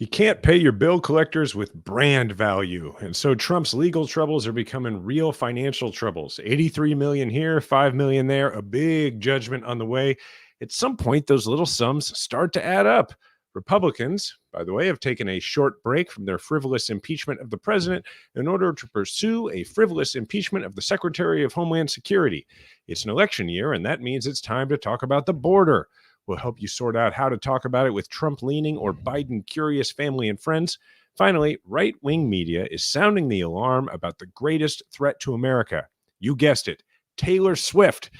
You can't pay your bill collectors with brand value. And so Trump's legal troubles are becoming real financial troubles. 83 million here, 5 million there, a big judgment on the way. At some point, those little sums start to add up. Republicans, by the way, have taken a short break from their frivolous impeachment of the president in order to pursue a frivolous impeachment of the Secretary of Homeland Security. It's an election year, and that means it's time to talk about the border. We'll help you sort out how to talk about it with Trump-leaning or Biden-curious family and friends. Finally, right-wing media is sounding the alarm about the greatest threat to America. You guessed it, Taylor Swift.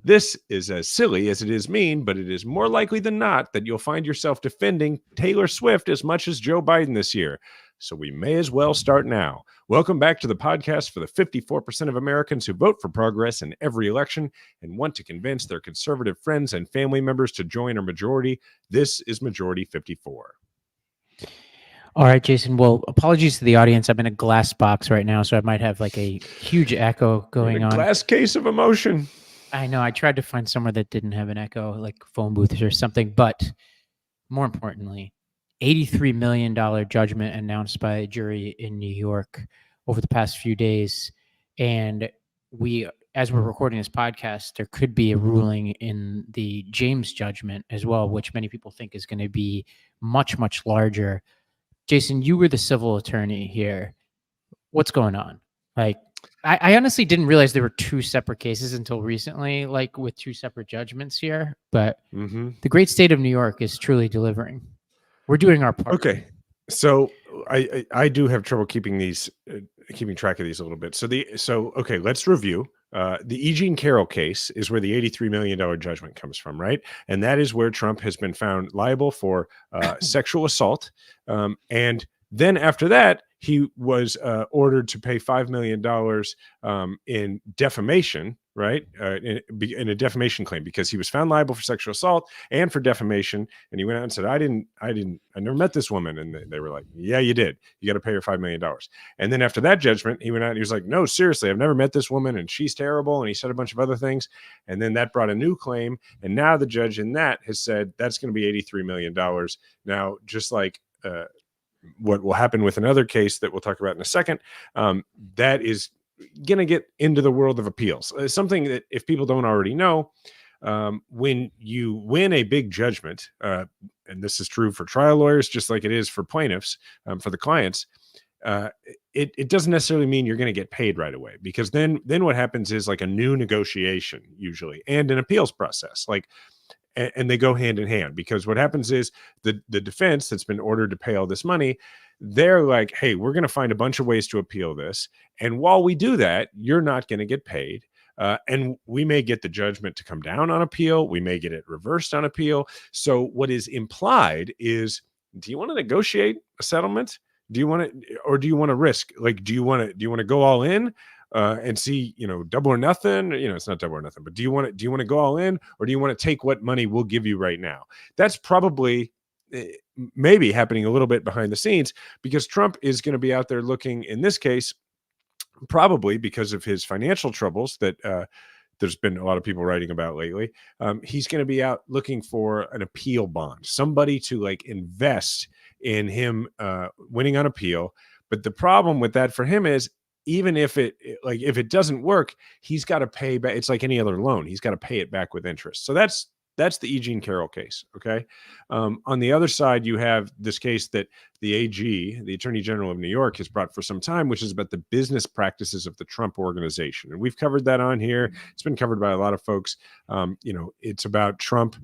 This is as silly as it is mean, but it is more likely than not that you'll find yourself defending Taylor Swift as much as Joe Biden this year. So we may as well start now. Welcome back to the podcast for the 54% of Americans who vote for progress in every election and want to convince their conservative friends and family members to join our majority. This is Majority 54. All right, Jason. Well, apologies to the audience. I'm in a glass box right now, so I might have like a huge echo going on. Glass case of emotion. I know. I tried to find somewhere that didn't have an echo, like phone booths or something. But more importantly, $83 million judgment announced by a jury in New York over the past few days. And as we're recording this podcast, there could be a ruling in the James judgment as well, which many people think is going to be much, much larger. Jason, you were the civil attorney here. What's going on? Like, I honestly didn't realize there were two separate cases until recently, like with two separate judgments here. But the great state of New York is truly delivering. We're doing our part. Okay. So I do have trouble keeping track of these a little bit. Okay, let's review. The E. Jean Carroll case is where the $83 million judgment comes from, right? And that is where Trump has been found liable for sexual assault. And then after that, he was ordered to pay $5 million in defamation, right? In a defamation claim, because he was found liable for sexual assault and for defamation. And he went out and said, I never met this woman. And they were like, yeah, you did. You got to pay her $5 million. And then after that judgment, he went out and he was like, no, seriously, I've never met this woman and she's terrible. And he said a bunch of other things. And then that brought a new claim. And now the judge in that has said that's going to be $83 million. Now, just like, what will happen with another case that we'll talk about in a second, that is going to get into the world of appeals. Something that if people don't already know, when you win a big judgment, and this is true for trial lawyers, just like it is for plaintiffs, for the clients, it doesn't necessarily mean you're going to get paid right away, because then what happens is like a new negotiation usually, and an appeals process. And they go hand in hand, because what happens is the defense that's been ordered to pay all this money, they're like, hey, we're going to find a bunch of ways to appeal this. And while we do that, you're not going to get paid. And we may get the judgment to come down on appeal. We may get it reversed on appeal. So what is implied is, do you want to negotiate a settlement? Do you want to risk? Like, do you want to go all in? And see, double or nothing, it's not double or nothing, but do you want to go all in, or do you want to take what money we'll give you right now? That's probably maybe happening a little bit behind the scenes, because Trump is going to be out there looking, in this case, probably because of his financial troubles that there's been a lot of people writing about lately. He's going to be out looking for an appeal bond, somebody to invest in him winning on appeal. But the problem with that for him is, even if it doesn't work, he's got to pay back. It's like any other loan. He's got to pay it back with interest. So that's the E. Jean Carroll case. Okay. On the other side, you have this case that the AG, the Attorney General of New York, has brought for some time, which is about the business practices of the Trump organization. And we've covered that on here. It's been covered by a lot of folks. It's about Trump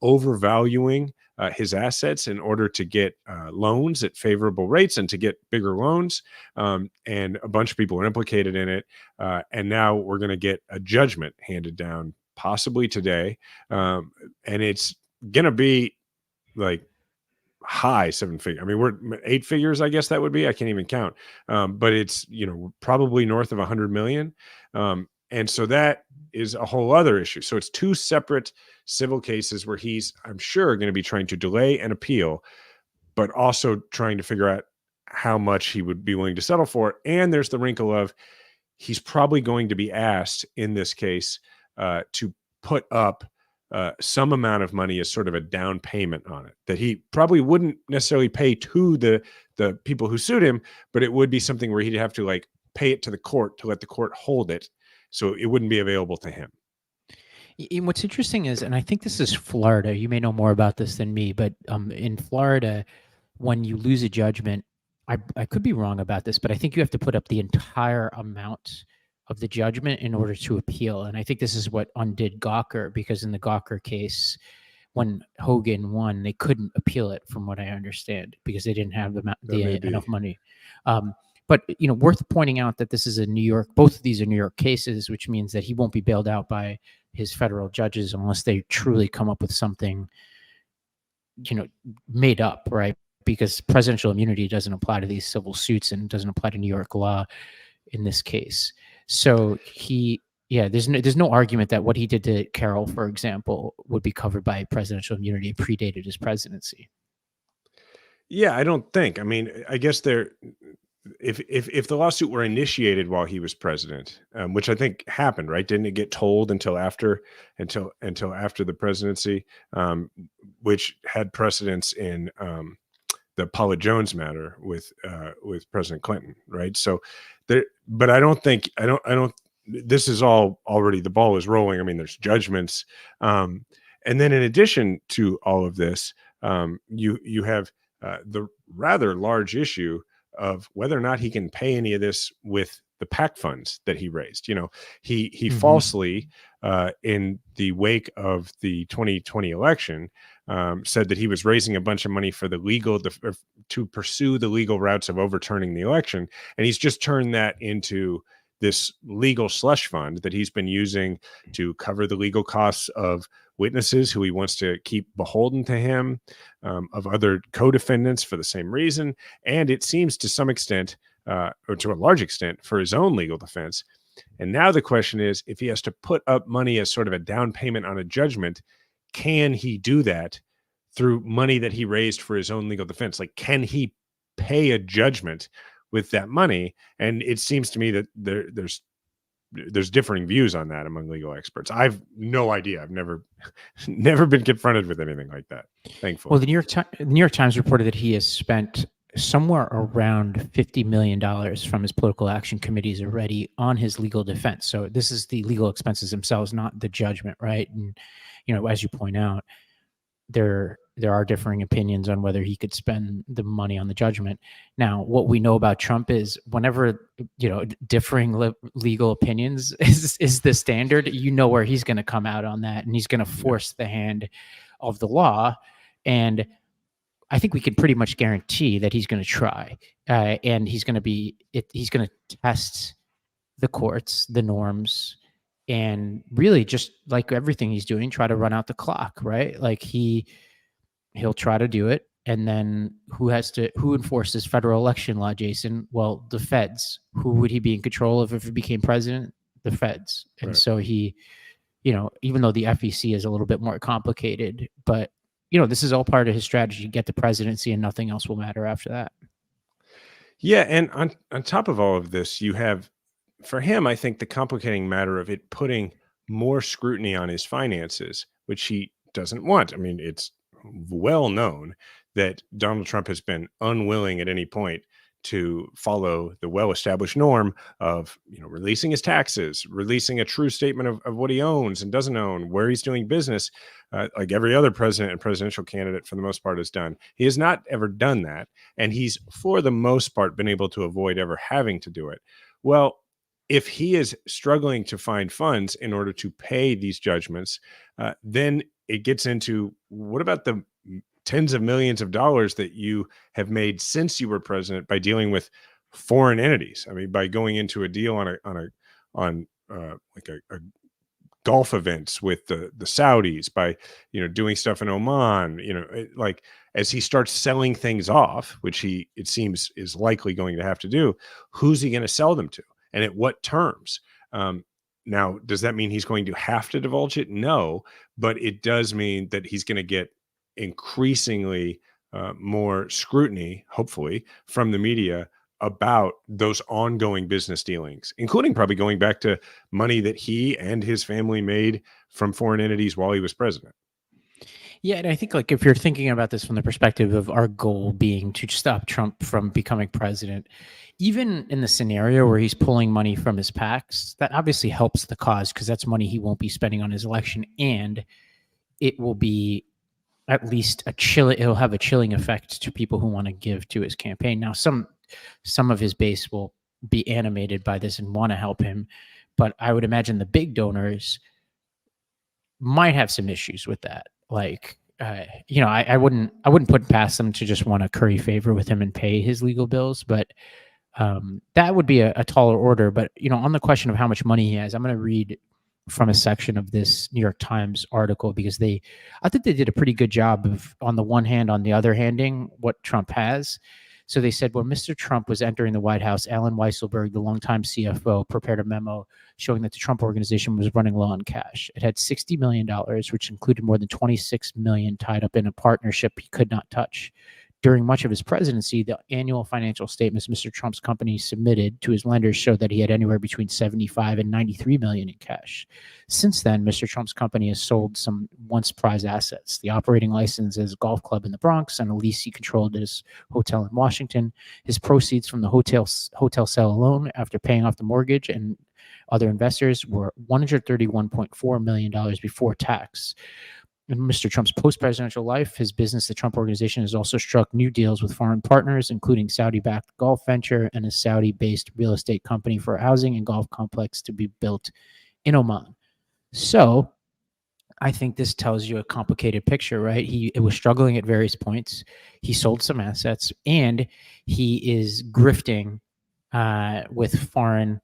overvaluing his assets in order to get loans at favorable rates and to get bigger loans. And a bunch of people are implicated in it. And now we're going to get a judgment handed down possibly today. And it's going to be like high seven figure. I mean, we're 8 figures, I guess that would be. I can't even count. But it's, probably north of 100 million. And so that is a whole other issue. So it's two separate civil cases where he's, I'm sure, going to be trying to delay an appeal, but also trying to figure out how much he would be willing to settle for. And there's the wrinkle of he's probably going to be asked in this case to put up some amount of money as sort of a down payment on it that he probably wouldn't necessarily pay to the people who sued him, but it would be something where he'd have to like pay it to the court to let the court hold it, so it wouldn't be available to him. What's interesting is, and I think this is Florida. You may know more about this than me, but in Florida, when you lose a judgment, I could be wrong about this, but I think you have to put up the entire amount of the judgment in order to appeal. And I think this is what undid Gawker, because in the Gawker case, when Hogan won, they couldn't appeal it, from what I understand, because they didn't have enough money. But worth pointing out that this is a New York. Both of these are New York cases, which means that he won't be bailed out by his federal judges unless they truly come up with something, made up, right? Because presidential immunity doesn't apply to these civil suits and doesn't apply to New York law in this case. So there's no argument that what he did to Carroll, for example, would be covered by presidential immunity. It predated his presidency. Yeah, I don't think. I mean, I guess if the lawsuit were initiated while he was president, which I think happened, right? Didn't it get told until after the presidency, which had precedence in the Paula Jones matter with President Clinton, right? So but I don't. This is all already, the ball is rolling. I mean, there's judgments, and then in addition to all of this, you have the rather large issue of whether or not he can pay any of this with the PAC funds that he raised. He falsely, in the wake of the 2020 election, said that he was raising a bunch of money for to pursue the legal routes of overturning the election, and he's just turned that into this legal slush fund that he's been using to cover the legal costs of witnesses who he wants to keep beholden to him, of other co-defendants for the same reason. And it seems to some extent, or to a large extent, for his own legal defense. And now the question is, if he has to put up money as sort of a down payment on a judgment, can he do that through money that he raised for his own legal defense? Like, can he pay a judgment with that money? And it seems to me that there's differing views on that among legal experts. I've no idea. I've never been confronted with anything like that, thankfully. Well, the New York Times reported that he has spent somewhere around $50 million from his political action committees already on his legal defense. So this is the legal expenses themselves, not the judgment, right? And as you point out, there are differing opinions on whether he could spend the money on the judgment. Now, what we know about Trump is whenever, differing legal opinions is the standard, where he's going to come out on that, and he's going to force the hand of the law. And I think we can pretty much guarantee that he's going to try, and he's going to test the courts, the norms, and really, just like everything he's doing, try to run out the clock, right? Like he'll try to do it. And then who enforces federal election law, Jason? Well, the feds. Who would he be in control of if he became president? The feds. And right. So he, even though the FEC is a little bit more complicated, but this is all part of his strategy: get the presidency and nothing else will matter after that. Yeah. And on top of all of this, you have, for him, I think the complicating matter of it putting more scrutiny on his finances, which he doesn't want. I mean, it's well known that Donald Trump has been unwilling at any point to follow the well-established norm of, releasing his taxes, releasing a true statement of what he owns and doesn't own, where he's doing business, like every other president and presidential candidate for the most part has done. He has not ever done that. And he's, for the most part, been able to avoid ever having to do it. Well, if he is struggling to find funds in order to pay these judgments, then it gets into, what about the tens of millions of dollars that you have made since you were president by dealing with foreign entities? I mean, by going into a deal on golf events with the Saudis, by doing stuff in Oman, like, as he starts selling things off, which it seems is likely going to have to do, who's he going to sell them to? And at what terms? Now, does that mean he's going to have to divulge it? No, but it does mean that he's going to get increasingly more scrutiny, hopefully, from the media about those ongoing business dealings, including probably going back to money that he and his family made from foreign entities while he was president. Yeah, and I think like if you're thinking about this from the perspective of our goal being to stop Trump from becoming president, even in the scenario where he's pulling money from his PACs, that obviously helps the cause because that's money he won't be spending on his election, and it will be at least it'll have a chilling effect to people who want to give to his campaign. Now, some of his base will be animated by this and want to help him, but I would imagine the big donors might have some issues with that. Like, I wouldn't put past them to just want to curry favor with him and pay his legal bills, but that would be a taller order. But on the question of how much money he has, I'm going to read from a section of this New York Times article because I think they did a pretty good job of, on the one hand, on the other handing what Trump has. So they said, when Mr. Trump was entering the White House, Alan Weisselberg, the longtime CFO, prepared a memo showing that the Trump organization was running low on cash. It had $60 million, which included more than $26 million tied up in a partnership he could not touch. During much of his presidency, the annual financial statements Mr. Trump's company submitted to his lenders showed that he had anywhere between 75 and 93 million in cash. Since then, Mr. Trump's company has sold some once prized assets, the operating license as a golf club in the Bronx and a lease he controlled at his hotel in Washington. His proceeds from the hotel sale alone, after paying off the mortgage and other investors, were $131.4 million before tax. In Mr. Trump's post-presidential life, his business, the Trump Organization, has also struck new deals with foreign partners, including Saudi-backed golf venture and a Saudi-based real estate company for a housing and golf complex to be built in Oman. So I think this tells you a complicated picture, right? It was struggling at various points. He sold some assets, and he is grifting with foreign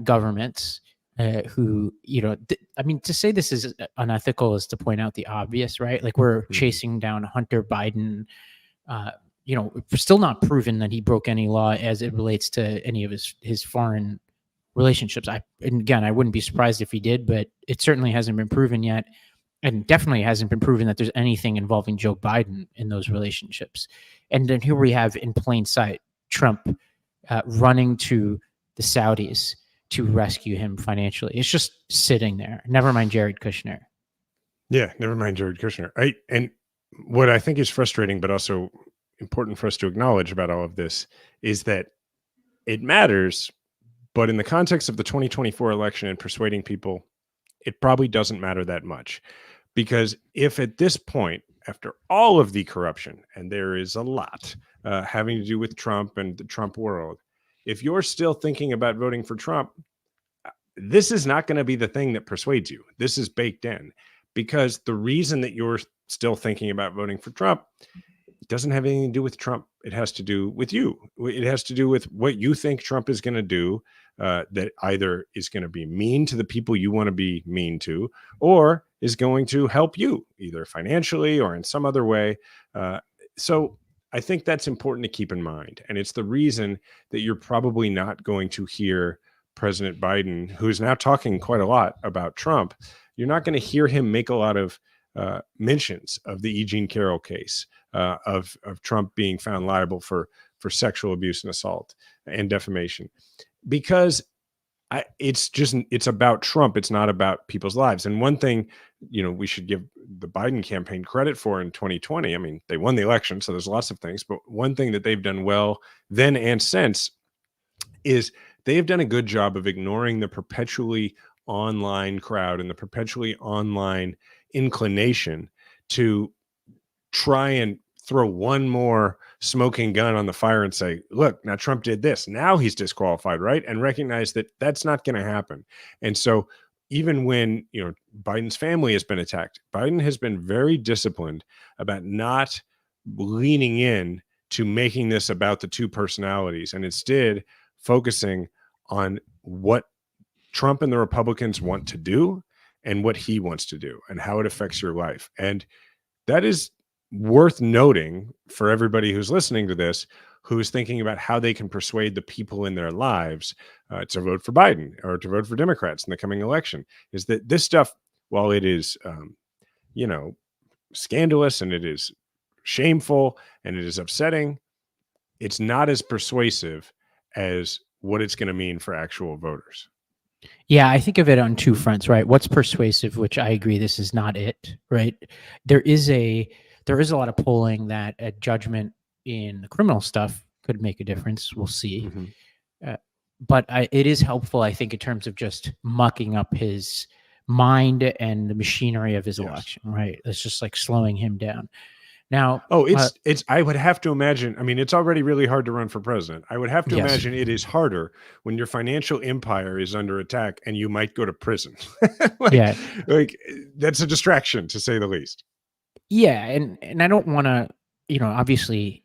governments who, I mean, to say this is unethical is to point out the obvious, right? Like we're chasing down Hunter Biden, still not proven that he broke any law as it relates to any of his foreign relationships. And again, I wouldn't be surprised if he did, but it certainly hasn't been proven yet. And definitely hasn't been proven that there's anything involving Joe Biden in those relationships. And then here we have in plain sight, Trump running to the Saudis to rescue him financially. It's just sitting there. Never mind Jared Kushner. Yeah, never mind Jared Kushner. And what I think is frustrating, but also important for us to acknowledge about all of this, is that it matters, but in the context of the 2024 election and persuading people, it probably doesn't matter that much. Because if at this point, after all of the corruption, and there is a lot having to do with Trump and the Trump world, if you're still thinking about voting for Trump, this is not going to be the thing that persuades you. This is baked in, because the reason that you're still thinking about voting for Trump, it doesn't have anything to do with Trump. It has to do with you. It has to do with what you think Trump is going to do, that either is going to be mean to the people you want to be mean to, or is going to help you either financially or in some other way. So I think that's important to keep in mind. And it's the reason that you're probably not going to hear President Biden, who's now talking quite a lot about Trump, you're not going to hear him make a lot of mentions of the E. Jean Carroll case, of Trump being found liable for sexual abuse and assault and defamation, because it's about Trump. It's not about people's lives. And one thing, we should give the Biden campaign credit for in 2020. I mean, they won the election, so there's lots of things, but one thing that they've done well then and since is they have done a good job of ignoring the perpetually online crowd and the perpetually online inclination to try and throw one more smoking gun on the fire and say, look, now Trump did this, now he's disqualified, right? And recognize that that's not going to happen. And so even when, Biden's family has been attacked, Biden has been very disciplined about not leaning in to making this about the two personalities, and instead focusing on what Trump and the Republicans want to do and what he wants to do and how it affects your life. And that is worth noting for everybody who's listening to this, who's thinking about how they can persuade the people in their lives to vote for Biden or to vote for Democrats in the coming election, is that this stuff, while it is, scandalous and it is shameful and it is upsetting, it's not as persuasive as what it's going to mean for actual voters. Yeah, I think of it on two fronts, right? What's persuasive, which I agree this is not it, right? There is a lot of polling that a judgment in the criminal stuff could make a difference. We'll see. Mm-hmm. But it is helpful, I think, in terms of just mucking up his mind and the machinery of his election, right? It's just like slowing him down. Now, it's. I would have to imagine. I mean, it's already really hard to run for president. I would have to imagine it is harder when your financial empire is under attack and you might go to prison. like that's a distraction to say the least. Yeah, and I don't want to, obviously,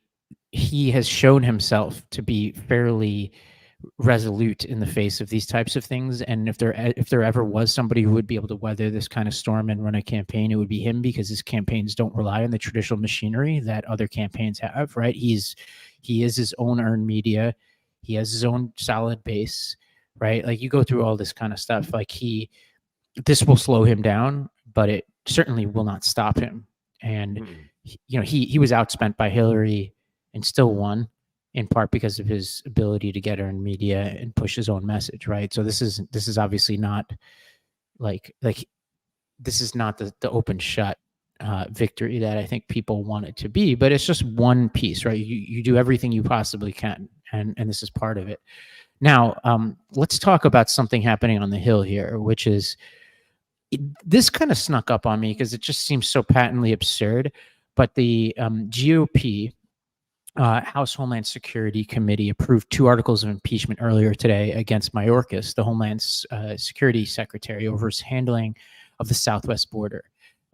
he has shown himself to be fairly resolute in the face of these types of things, and if there ever was somebody who would be able to weather this kind of storm and run a campaign, it would be him, because his campaigns don't rely on the traditional machinery that other campaigns have, right? He is his own earned media, he has his own solid base, right? Like, you go through all this kind of stuff, like this will slow him down, but it certainly will not stop him. And he was outspent by Hillary and still won, in part because of his ability to get earned media and push his own message, right? So this is obviously not like this is not the open shut victory that I think people want it to be, but it's just one piece, right? You do everything you possibly can, and this is part of it. Now, let's talk about something happening on the Hill here, which is this kind of snuck up on me because it just seems so patently absurd. But the GOP House Homeland Security Committee approved 2 articles of impeachment earlier today against Mayorkas, the Homeland Security Secretary, over his handling of the southwest border.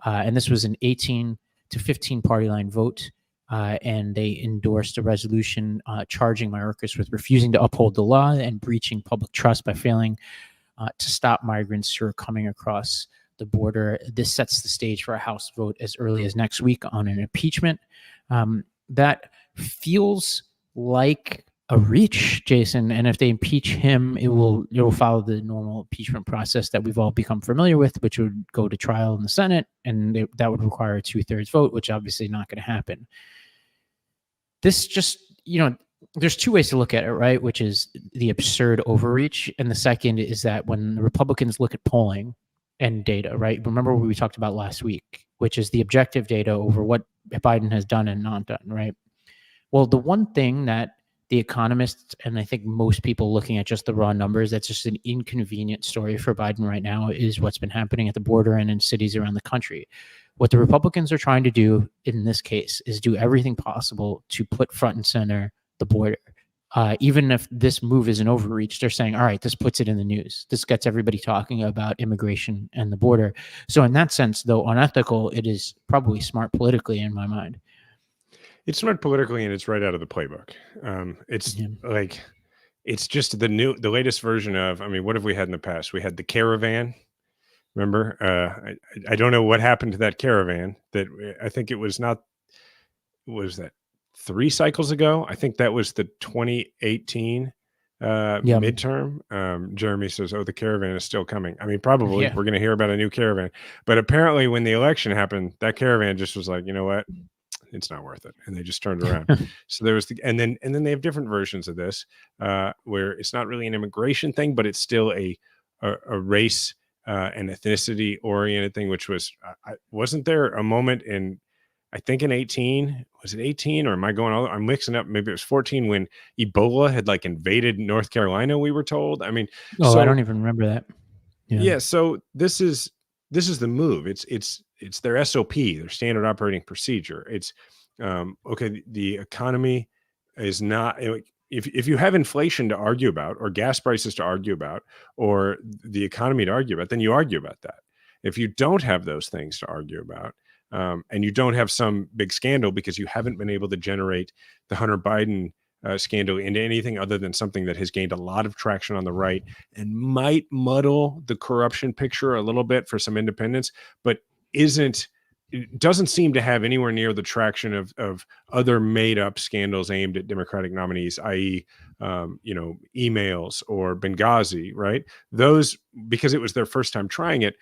And this was an 18 to 15 party line vote. And they endorsed a resolution charging Mayorkas with refusing to uphold the law and breaching public trust by failing to stop migrants who are coming across the border. This sets the stage for a House vote as early as next week on an impeachment. That feels like a reach, Jason. And if they impeach him, it will follow the normal impeachment process that we've all become familiar with, which would go to trial in the Senate, and that would require a 2/3 vote, which obviously not going to happen. This just, there's 2 ways to look at it, right? Which is the absurd overreach. And the second is that when the Republicans look at polling and data, right? Remember what we talked about last week, which is the objective data over what Biden has done and not done, right? Well, the one thing that the economists and I think most people looking at just the raw numbers, that's just an inconvenient story for Biden right now, is what's been happening at the border and in cities around the country. What the Republicans are trying to do in this case is do everything possible to put front and center the border. Even if this move is an overreach, they're saying, all right, this puts it in the news. This gets everybody talking about immigration and the border. So in that sense, though unethical, it is probably smart politically in my mind. It's smart politically, and it's right out of the playbook. It's just the latest version of, I mean, what have we had in the past? We had the caravan. Remember? I don't know what happened to that caravan. That I think it was not. Was that 3 cycles ago? I think that was the 2018 midterm. Jeremy says, "Oh, the caravan is still coming." I mean, probably we're going to hear about a new caravan. But apparently, when the election happened, that caravan just was like, you know what? It's not worth it, and they just turned around. So there was and then they have different versions of this where it's not really an immigration thing, but it's still a race and ethnicity oriented thing, which was wasn't there a moment in, I think in 18, was it 18 or am I going I'm mixing up, maybe it was 14, when Ebola had like invaded North Carolina, we were told. I mean, I don't even remember that. Yeah, so this is the move. It's their SOP, their standard operating procedure. It's okay, the economy is not, if you have inflation to argue about, or gas prices to argue about, or the economy to argue about, then you argue about that. If you don't have those things to argue about, and you don't have some big scandal because you haven't been able to generate the Hunter Biden scandal into anything other than something that has gained a lot of traction on the right and might muddle the corruption picture a little bit for some independents, but doesn't seem to have anywhere near the traction of other made up scandals aimed at Democratic nominees, i.e., emails or Benghazi, right? Those, because it was their first time trying it,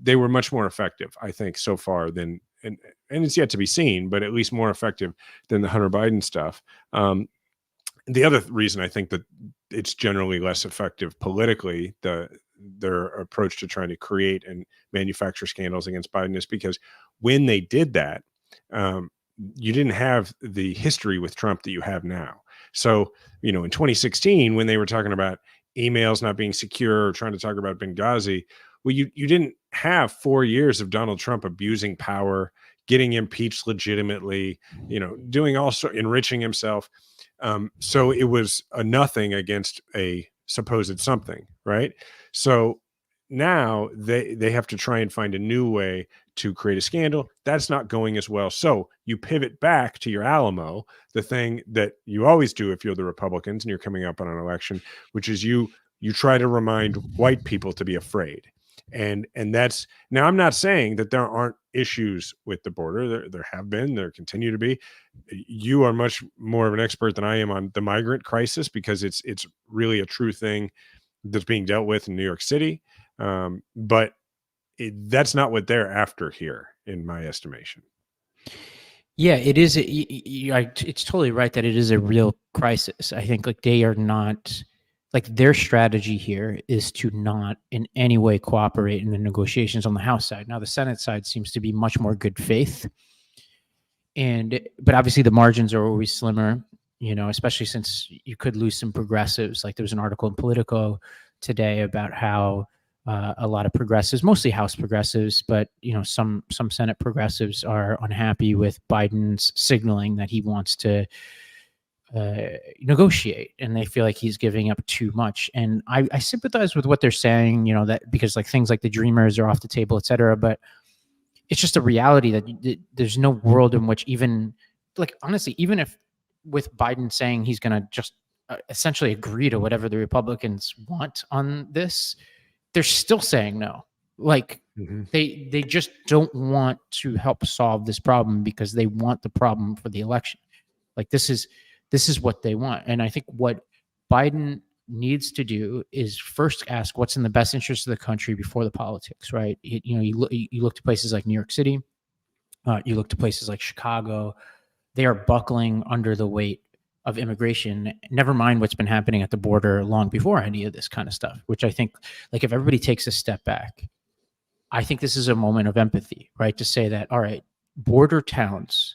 they were much more effective, I think, so far than, and it's yet to be seen, but at least more effective than the Hunter Biden stuff. The other reason I think that it's generally less effective politically, their approach to trying to create and manufacture scandals against Biden, is because when they did that, um, you didn't have the history with Trump that you have now. So, in 2016, when they were talking about emails not being secure or trying to talk about Benghazi, well, you didn't have 4 years of Donald Trump abusing power, getting impeached legitimately, doing enriching himself. So it was a nothing against a supposed something, right? So now they have to try and find a new way to create a scandal. That's not going as well. So you pivot back to your Alamo, the thing that you always do if you're the Republicans and you're coming up on an election, which is you try to remind white people to be afraid. And that's, now I'm not saying that there aren't issues with the border. There have been, there continue to be. You are much more of an expert than I am on the migrant crisis, because it's really a true thing that's being dealt with in New York City. But that's not what they're after here, in my estimation. Yeah, it is. It's totally right that it is a real crisis. I think like they are not, like their strategy here is to not in any way cooperate in the negotiations on the House side. Now the Senate side seems to be much more good faith, but obviously the margins are always slimmer. Especially since you could lose some progressives. Like there was an article in Politico today about how a lot of progressives, mostly House progressives, but some Senate progressives are unhappy with Biden's signaling that he wants to negotiate, and they feel like he's giving up too much. And I sympathize with what they're saying, that because like things like the Dreamers are off the table, et cetera. But it's just a reality that there's no world in which, even like honestly, even if with Biden saying he's going to just essentially agree to whatever the Republicans want on this, they're still saying no. Like they just don't want to help solve this problem because they want the problem for the election. Like this is what they want. And I think what Biden needs to do is first ask what's in the best interest of the country before the politics, right? You look to places like New York City, you look to places like Chicago, they are buckling under the weight of immigration, never mind what's been happening at the border long before any of this kind of stuff, which I think, like, if everybody takes a step back, I think this is a moment of empathy, right? To say that, all right, border towns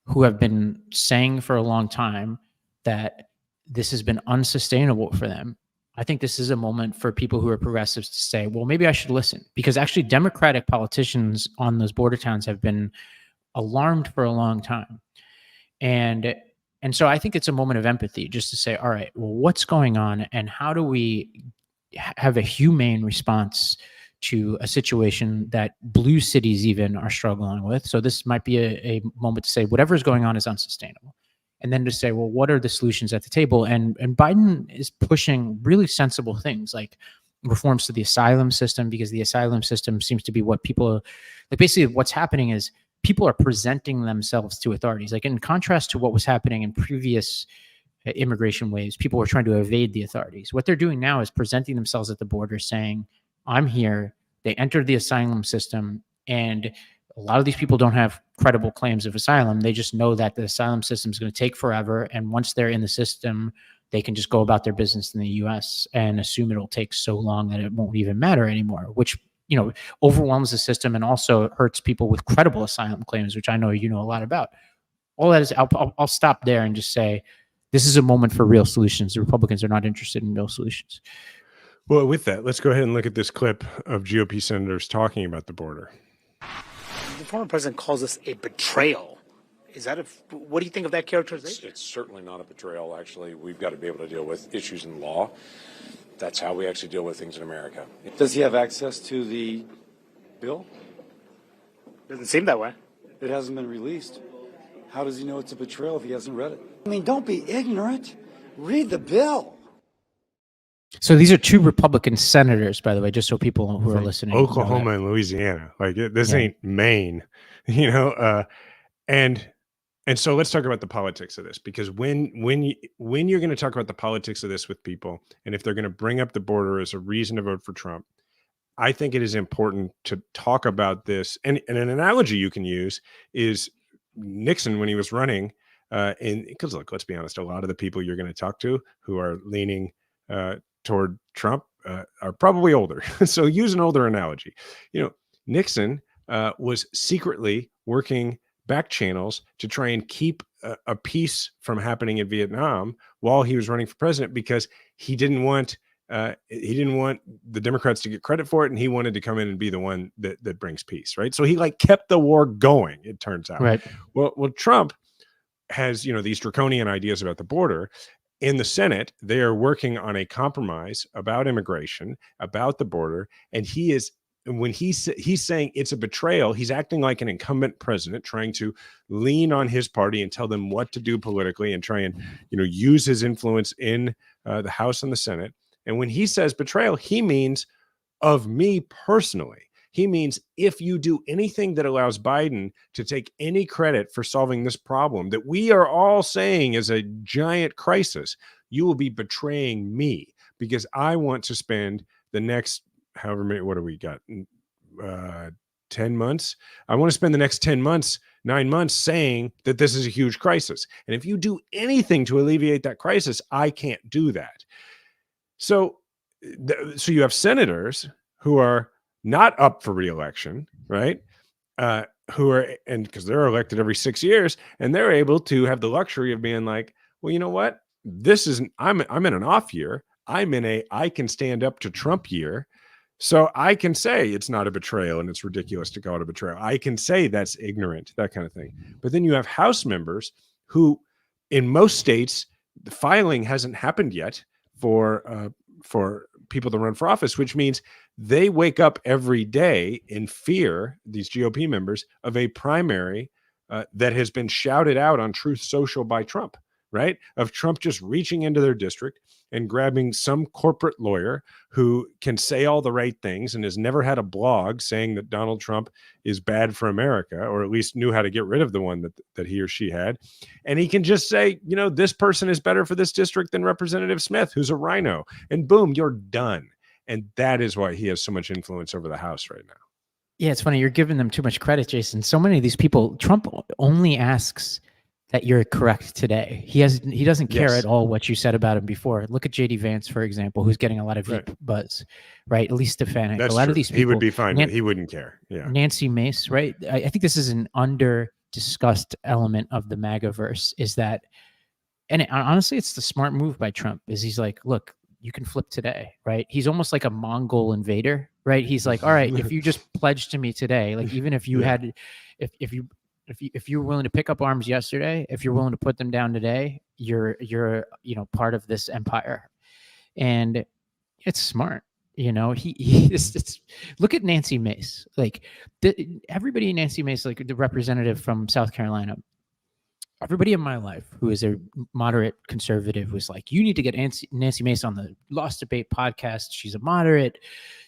who have been saying for a long time that this has been unsustainable for them, I think this is a moment for people who are progressives to say, well, maybe I should listen, because actually Democratic politicians on those border towns have been alarmed for a long time. And so I think it's a moment of empathy just to say, all right, well, what's going on and how do we have a humane response to a situation that blue cities even are struggling with? So this might be a moment to say whatever is going on is unsustainable. And then to say, well, what are the solutions at the table? And Biden is pushing really sensible things like reforms to the asylum system, because the asylum system seems to be what people like. Basically, what's happening is people are presenting themselves to authorities. Like in contrast to what was happening in previous immigration waves, people were trying to evade the authorities. What they're doing now is presenting themselves at the border saying, I'm here. They entered the asylum system, and a lot of these people don't have credible claims of asylum. They just know that the asylum system is going to take forever. And once they're in the system, they can just go about their business in the US and assume it'll take so long that it won't even matter anymore, which overwhelms the system and also hurts people with credible asylum claims, which I know you know a lot about. All that is, I'll stop there and just say, this is a moment for real solutions. The Republicans are not interested in real solutions. Well, with that, let's go ahead and look at this clip of GOP senators talking about the border. The former president calls this a betrayal. What do you think of that characterization? It's certainly not a betrayal. Actually, we've got to be able to deal with issues in law. That's how we actually deal with things in America. Does he have access to the bill? Doesn't seem that way. It hasn't been released. How does he know it's a betrayal if he hasn't read it? I mean, don't be ignorant. Read the bill. So these are two Republican senators, by the way, just so people who are listening. Oklahoma and Louisiana. Like this ain't Maine, And so let's talk about the politics of this, because when you're going to talk about the politics of this with people, and if they're going to bring up the border as a reason to vote for Trump, I think it is important to talk about this. And an analogy you can use is Nixon when he was running. And because look, let's be honest, a lot of the people you're going to talk to who are leaning toward Trump are probably older. So use an older analogy. Nixon was secretly working back channels to try and keep a peace from happening in Vietnam while he was running for president, because he didn't want the Democrats to get credit for it, and he wanted to come in and be the one that brings peace, right? So he kept the war going, it turns out. Right. Well, Trump has these draconian ideas about the border. In the Senate, they are working on a compromise about immigration, about the border, and when he's saying it's a betrayal, he's acting like an incumbent president, trying to lean on his party and tell them what to do politically, and try and use his influence in the House and the Senate. And when he says betrayal, he means of me personally. He means if you do anything that allows Biden to take any credit for solving this problem that we are all saying is a giant crisis, you will be betraying me, because I want to spend the next however many, what do we got? 10 months. I want to spend the next 10 months, 9 months saying that this is a huge crisis. And if you do anything to alleviate that crisis, I can't do that. So you have who are not up for re-election, right? Because they're elected every 6 years, and they're able to have the luxury of being like, well, you know what? I'm in an off year. I'm in a I can stand up to Trump year. So I can say it's not a betrayal and it's ridiculous to call it a betrayal. I can say that's ignorant, that kind of thing. But then you have House members who, in most states, the filing hasn't happened yet for people to run for office, which means they wake up every day in fear, these GOP members, of a primary that has been shouted out on Truth Social by Trump, right? Of Trump just reaching into their district and grabbing some corporate lawyer who can say all the right things and has never had a blog saying that Donald Trump is bad for America, or at least knew how to get rid of the one that he or she had. And he can just say, this person is better for this district than Representative Smith, who's a rhino. And boom, you're done. And that is why he has so much influence over the House right now. Yeah, it's funny. You're giving them too much credit, Jason. So many of these people, Trump only asks that you're correct today. He doesn't care at all what you said about him before. Look at JD Vance, for example, who's getting a lot of buzz, right? At least Stefanik. That's a lot true. of these people. He would be fine. He wouldn't care. Yeah. Nancy Mace, right? I think this is an under-discussed element of the MAGA-verse, is that, and honestly, it's the smart move by Trump, is he's like, look, you can flip today, right? He's almost like a Mongol invader, right? He's like, all right, if you just pledge to me today, like even if you had, if you were willing to pick up arms yesterday, if you're willing to put them down today, you're part of this empire. And it's smart. It's look at Nancy Mace. Like everybody in Nancy Mace, like the representative from South Carolina, everybody in my life who is a moderate conservative was like, you need to get Nancy Mace on the Lost Debate podcast. She's a moderate.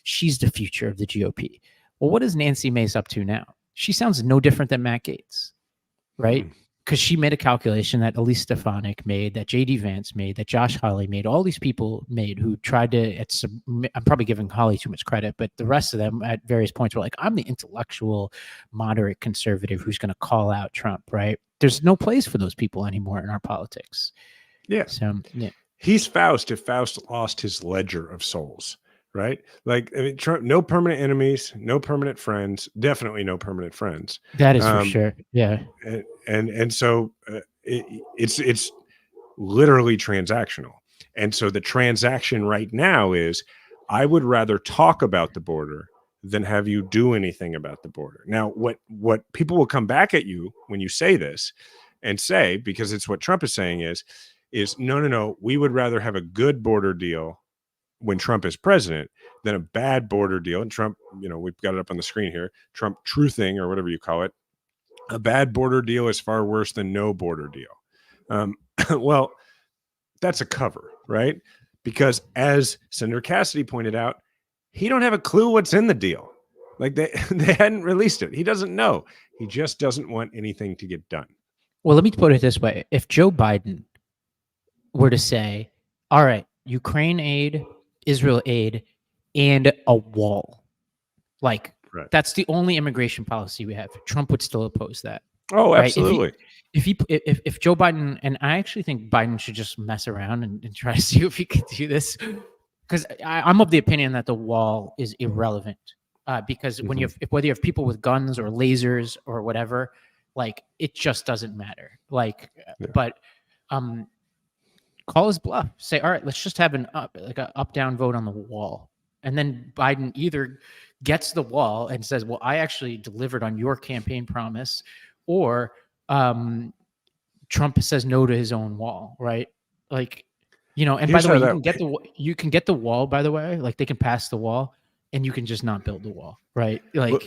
She's the future of the GOP. Well, what is Nancy Mace up to now? She sounds no different than Matt Gaetz, right? Because she made a calculation that Elise Stefanik made, that JD Vance made, that Josh Hawley made, all these people made who tried to, I'm probably giving Hawley too much credit, but the rest of them at various points were like, I'm the intellectual, moderate conservative who's going to call out Trump, right? There's no place for those people anymore in our politics. Yeah. So, yeah. He's Faust if Faust lost his ledger of souls, right? Like, I mean, Trump, no permanent enemies, no permanent friends, definitely no permanent friends. That is for sure. Yeah. And so it's literally transactional. And so the transaction right now is, I would rather talk about the border than have you do anything about the border. Now, what people will come back at you when you say this and say, because it's what Trump is saying is no, we would rather have a good border deal when Trump is president than a bad border deal. And Trump, we've got it up on the screen here, Trump truthing or whatever you call it. A bad border deal is far worse than no border deal. Well, that's a cover, right? Because as Senator Cassidy pointed out, he don't have a clue what's in the deal. Like they hadn't released it. He doesn't know. He just doesn't want anything to get done. Well, let me put it this way. If Joe Biden were to say, all right, Ukraine aid, Israel aid, and a wall, like that's the only immigration policy we have, Trump would still oppose that. Oh, right? absolutely. If Joe Biden, and I actually think Biden should just mess around and try to see if he could do this, because I'm of the opinion that the wall is irrelevant. Because when whether you have people with guns or lasers or whatever, like it just doesn't matter. Like, Yeah. but call his bluff. Say, all right, let's just have an up down vote on the wall, and then Biden either gets the wall and says, "Well, I actually delivered on your campaign promise," or Trump says no to his own wall, right? Like, and by Here's the way, how you can get the wall, by the way, like they can pass the wall and you can just not build the wall, right? Like, Well,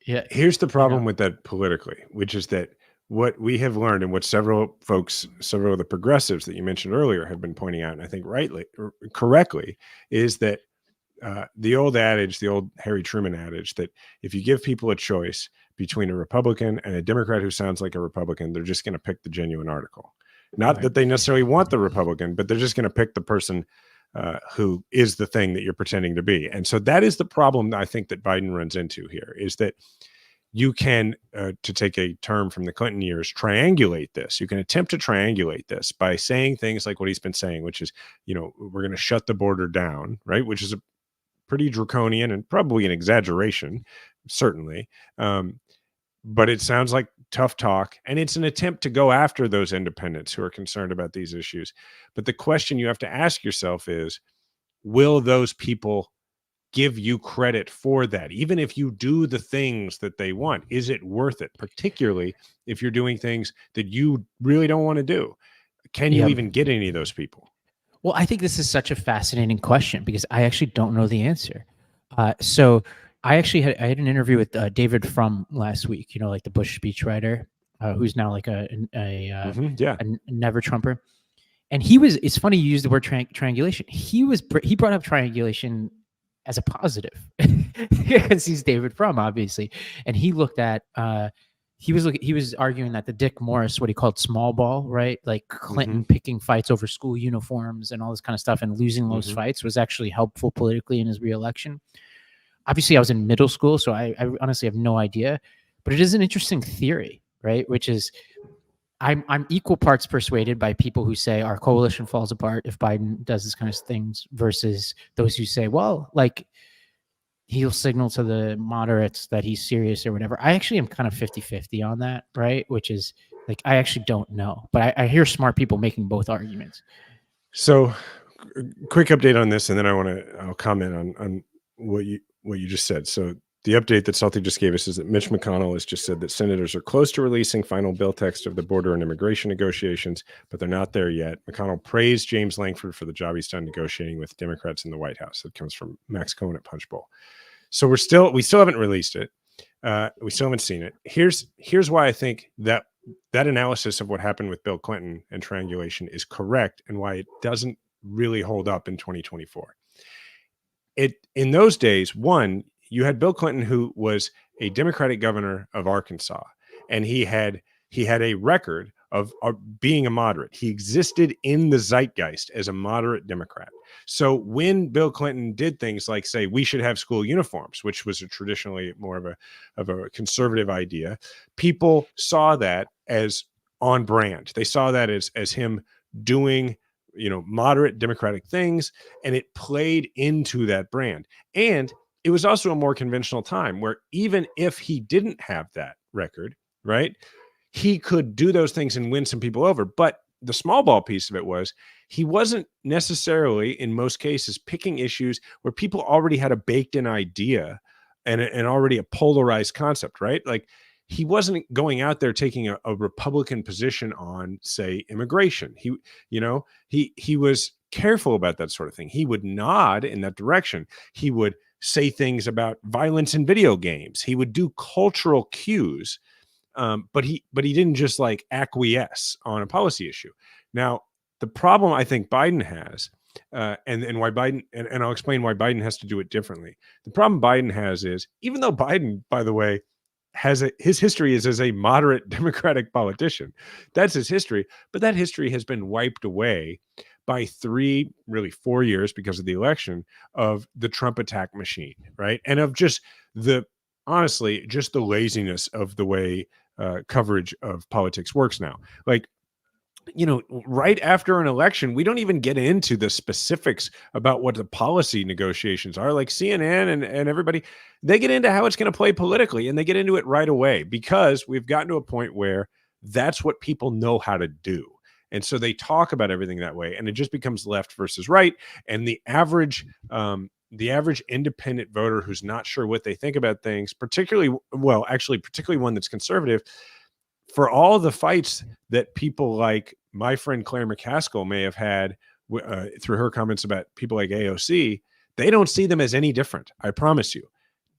yeah. here's the problem with that politically, which is that what we have learned and what several of the progressives that you mentioned earlier have been pointing out, and I think rightly or correctly, is that the old adage, the old Harry Truman adage, that if you give people a choice between a Republican and a Democrat who sounds like a Republican, they're just going to pick the genuine article. Not that they necessarily want the Republican, but they're just going to pick the person who is the thing that you're pretending to be. And so that is the problem I think that Biden runs into here, is that you can, to take a term from the Clinton years, triangulate this. You can attempt to triangulate this by saying things like what he's been saying, which is, we're going to shut the border down, right? Which is a pretty draconian and probably an exaggeration, certainly. But it sounds like tough talk, and it's an attempt to go after those independents who are concerned about these issues. But the question you have to ask yourself is, will those people give you credit for that? Even if you do the things that they want, is it worth it? Particularly if you're doing things that you really don't want to do. Can you even get any of those people? Well, I think this is such a fascinating question because I actually don't know the answer. So I actually had an interview with David Frum last week, like the Bush speechwriter, who's now like a never Trumper. And it's funny you use the word triangulation. He brought up triangulation as a positive because he's David Frum, obviously. And he looked at, he was arguing that the Dick Morris, what he called small ball, right? Like Clinton picking fights over school uniforms and all this kind of stuff and losing those fights was actually helpful politically in his reelection. Obviously, I was in middle school, so I honestly have no idea. But it is an interesting theory, right? Which is, I'm equal parts persuaded by people who say our coalition falls apart if Biden does this kind of things versus those who say, well, like he'll signal to the moderates that he's serious or whatever. I actually am kind of 50-50 on that, right? Which is like, I actually don't know, but I hear smart people making both arguments. So quick update on this, and then I'll comment on what you just said. So the update that Salty just gave us is that Mitch McConnell has just said that senators are close to releasing final bill text of the border and immigration negotiations, but they're not there yet. McConnell praised James Langford for the job he's done negotiating with Democrats in the White House. That comes from Max Cohen at Punchbowl. So we still haven't released it. We still haven't seen it. Here's why I think that analysis of what happened with Bill Clinton and triangulation is correct, and why it doesn't really hold up in 2024. In those days, one, you had Bill Clinton, who was a Democratic governor of Arkansas, and he had a record of being a moderate. He existed in the zeitgeist as a moderate Democrat. So when Bill Clinton did things like say we should have school uniforms, which was traditionally more of a conservative idea, people saw that as on brand. They saw that as him doing moderate Democratic things, and it played into that brand. And it was also a more conventional time where even if he didn't have that record, right, he could do those things and win some people over. But the small ball piece of it was he wasn't necessarily, in most cases, picking issues where people already had a baked in idea and already a polarized concept, right? Like he wasn't going out there taking a Republican position on, say, immigration. He was careful about that sort of thing. He would nod in that direction. He would say things about violence in video games. He would do cultural cues, but he didn't just like acquiesce on a policy issue. Now, the problem I think Biden has, and why Biden, and I'll explain why Biden has to do it differently. The problem Biden has is, even though Biden, by the way, his history is as a moderate Democratic politician, that's his history, but that history has been wiped away by 3, really 4 years because of the election of the Trump attack machine, right? And of just honestly, just the laziness of the way coverage of politics works now. Like, right after an election, we don't even get into the specifics about what the policy negotiations are. Like CNN and everybody, they get into how it's going to play politically, and they get into it right away because we've gotten to a point where that's what people know how to do. And so they talk about everything that way, and it just becomes left versus right. And the average independent voter who's not sure what they think about things, particularly one that's conservative, for all the fights that people like my friend Claire McCaskill may have had through her comments about people like AOC, they don't see them as any different. I promise you,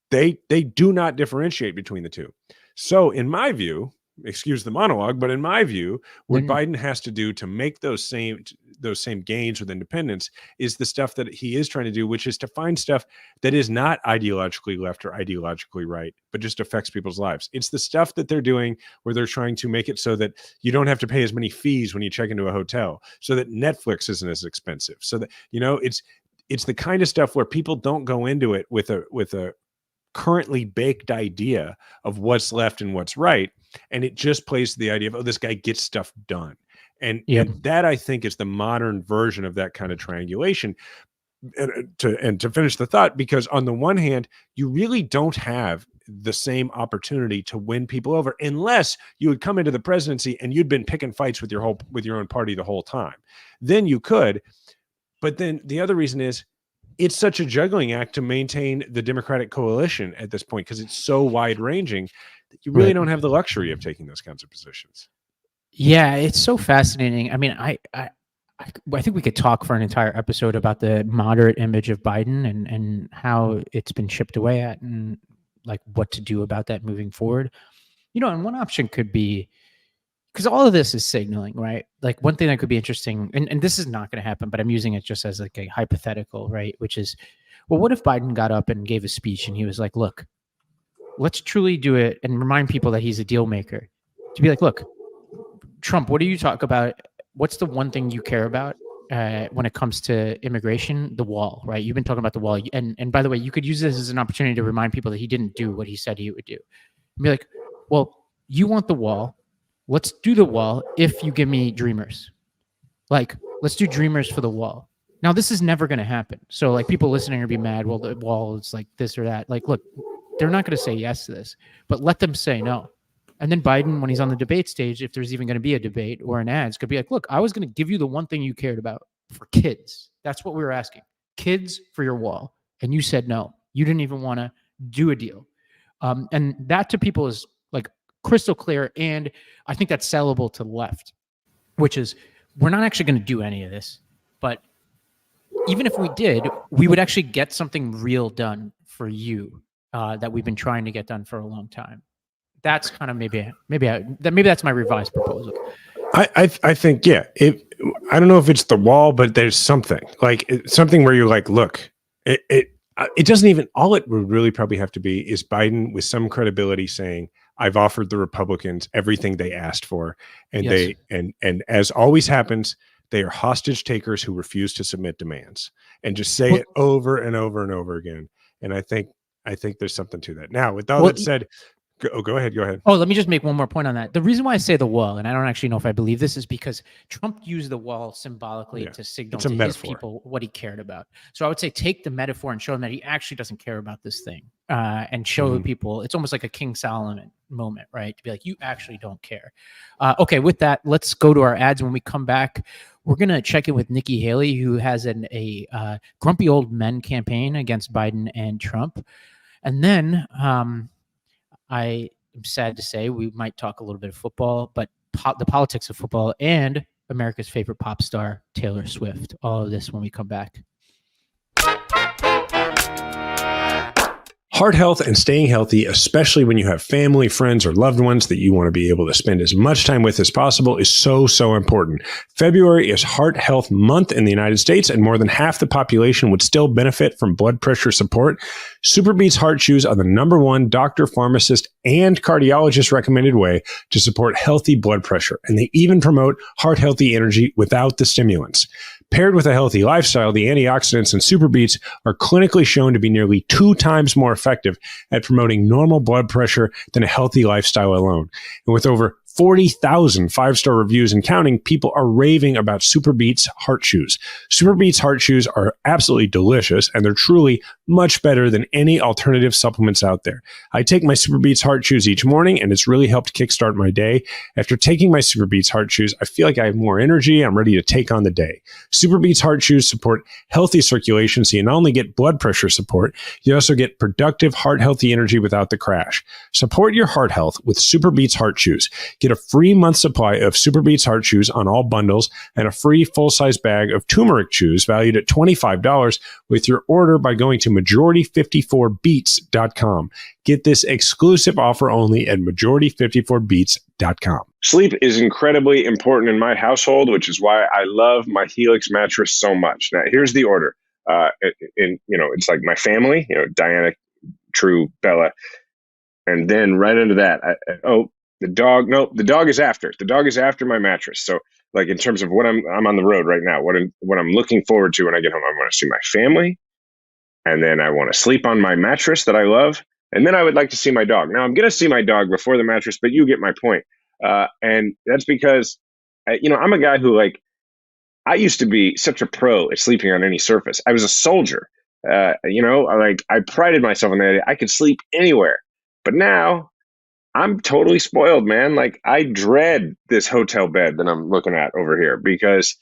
they do not differentiate between the two. So in my view, excuse the monologue, but in my view, what Biden has to do to make those same gains with independence is the stuff that he is trying to do, which is to find stuff that is not ideologically left or ideologically right, but just affects people's lives. It's the stuff that they're doing where they're trying to make it so that you don't have to pay as many fees when you check into a hotel, so that Netflix isn't as expensive, so that, it's the kind of stuff where people don't go into it with a currently baked idea of what's left and what's right. And it just plays to the idea of, oh, this guy gets stuff done. And that, I think, is the modern version of that kind of triangulation. And to finish the thought, because on the one hand, you really don't have the same opportunity to win people over unless you would come into the presidency and you'd been picking fights with your own party the whole time. Then you could. But then the other reason is, it's such a juggling act to maintain the Democratic coalition at this point, because it's so wide ranging that you really don't have the luxury of taking those kinds of positions. Yeah, it's so fascinating. I mean, I think we could talk for an entire episode about the moderate image of Biden and how it's been chipped away at, and like what to do about that moving forward. And one option could be, because all of this is signaling, right? Like one thing that could be interesting, and this is not going to happen, but I'm using it just as like a hypothetical, right? Which is, well, what if Biden got up and gave a speech and he was like, look, let's truly do it and remind people that he's a deal maker. To be like, look, Trump, what do you talk about? What's the one thing you care about when it comes to immigration? The wall, right? You've been talking about the wall. And by the way, you could use this as an opportunity to remind people that he didn't do what he said he would do. And be like, well, you want the wall. Let's do the wall if you give me Dreamers. Like, let's do Dreamers for the wall. Now, this is never going to happen. So, like, people listening are be mad. Well, the wall is like this or that. Like, look, they're not going to say yes to this, but let them say no. And then Biden, when he's on the debate stage, if there's even going to be a debate or an ads, could be like, look, I was going to give you the one thing you cared about for kids. That's what we were asking. Kids for your wall. And you said no. You didn't even want to do a deal. And that to people is like crystal clear. And I think that's sellable to the left, which is we're not actually going to do any of this. But even if we did, we would actually get something real done for you that we've been trying to get done for a long time. That's kind of maybe that's my revised proposal. I think, yeah. I don't know if it's the wall, but there's something something where you're like, look, it doesn't even, all it would really probably have to be is Biden with some credibility saying, I've offered the Republicans everything they asked for. And yes. And as always happens, they are hostage takers who refuse to submit demands, and just say it over and over and over again. And I think there's something to that. Now, with all that said, go ahead. Oh, let me just make one more point on that. The reason why I say the wall, and I don't actually know if I believe this, is because Trump used the wall symbolically to signal to his people what he cared about. So I would say take the metaphor and show him that he actually doesn't care about this thing, and show people. It's almost like a King Solomon moment, right? To be like, you actually don't care. Okay, with that, let's go to our ads. When we come back, we're going to check in with Nikki Haley, who has a grumpy old men campaign against Biden and Trump. And then I am sad to say we might talk a little bit of football, but the politics of football and America's favorite pop star, Taylor Swift. All of this when we come back. Heart health and staying healthy, especially when you have family, friends, or loved ones that you want to be able to spend as much time with as possible, is so important. February is Heart Health Month in the United States, and more than half the population would still benefit from blood pressure support. SuperBeats Heart Chews are the #1 doctor, pharmacist, and cardiologist recommended way to support healthy blood pressure, and they even promote heart-healthy energy without the stimulants. Paired with a healthy lifestyle, the antioxidants in Super Beets are clinically shown to be nearly 2 times more effective at promoting normal blood pressure than a healthy lifestyle alone. And with over 40,000 5-star reviews and counting, people are raving about Super Beets Heart Chews. Super Beets Heart Chews are absolutely delicious, and they're truly much better than any alternative supplements out there. I take my Super Beets Heart Chews each morning, and it's really helped kickstart my day. After taking my Super Beets Heart Chews, I feel like I have more energy. I'm ready to take on the day. Super Beets Heart Chews support healthy circulation, so you not only get blood pressure support, you also get productive, heart-healthy energy without the crash. Support your heart health with Super Beets Heart Chews. Get a free month supply of Super Beets Heart Chews on all bundles and a free full-size bag of turmeric chews valued at $25 with your order by going to majority54beats.com. Get this exclusive offer only at majority54beats.com. Sleep is incredibly important in my household, which is why I love my Helix mattress so much. Now, here's the order. It's like my family, Diana, True, Bella. And then right under that, the dog. No, the dog is after. The dog is after my mattress. So, like in terms of what I'm on the road right now, what I'm looking forward to when I get home, I want to see my family, and then I want to sleep on my mattress that I love, and then I would like to see my dog. Now I'm going to see my dog before the mattress, but you get my point. And that's because, I'm a guy who I used to be such a pro at sleeping on any surface. I was a soldier. I prided myself on that. I could sleep anywhere, but now I'm totally spoiled, man. I dread this hotel bed that I'm looking at over here because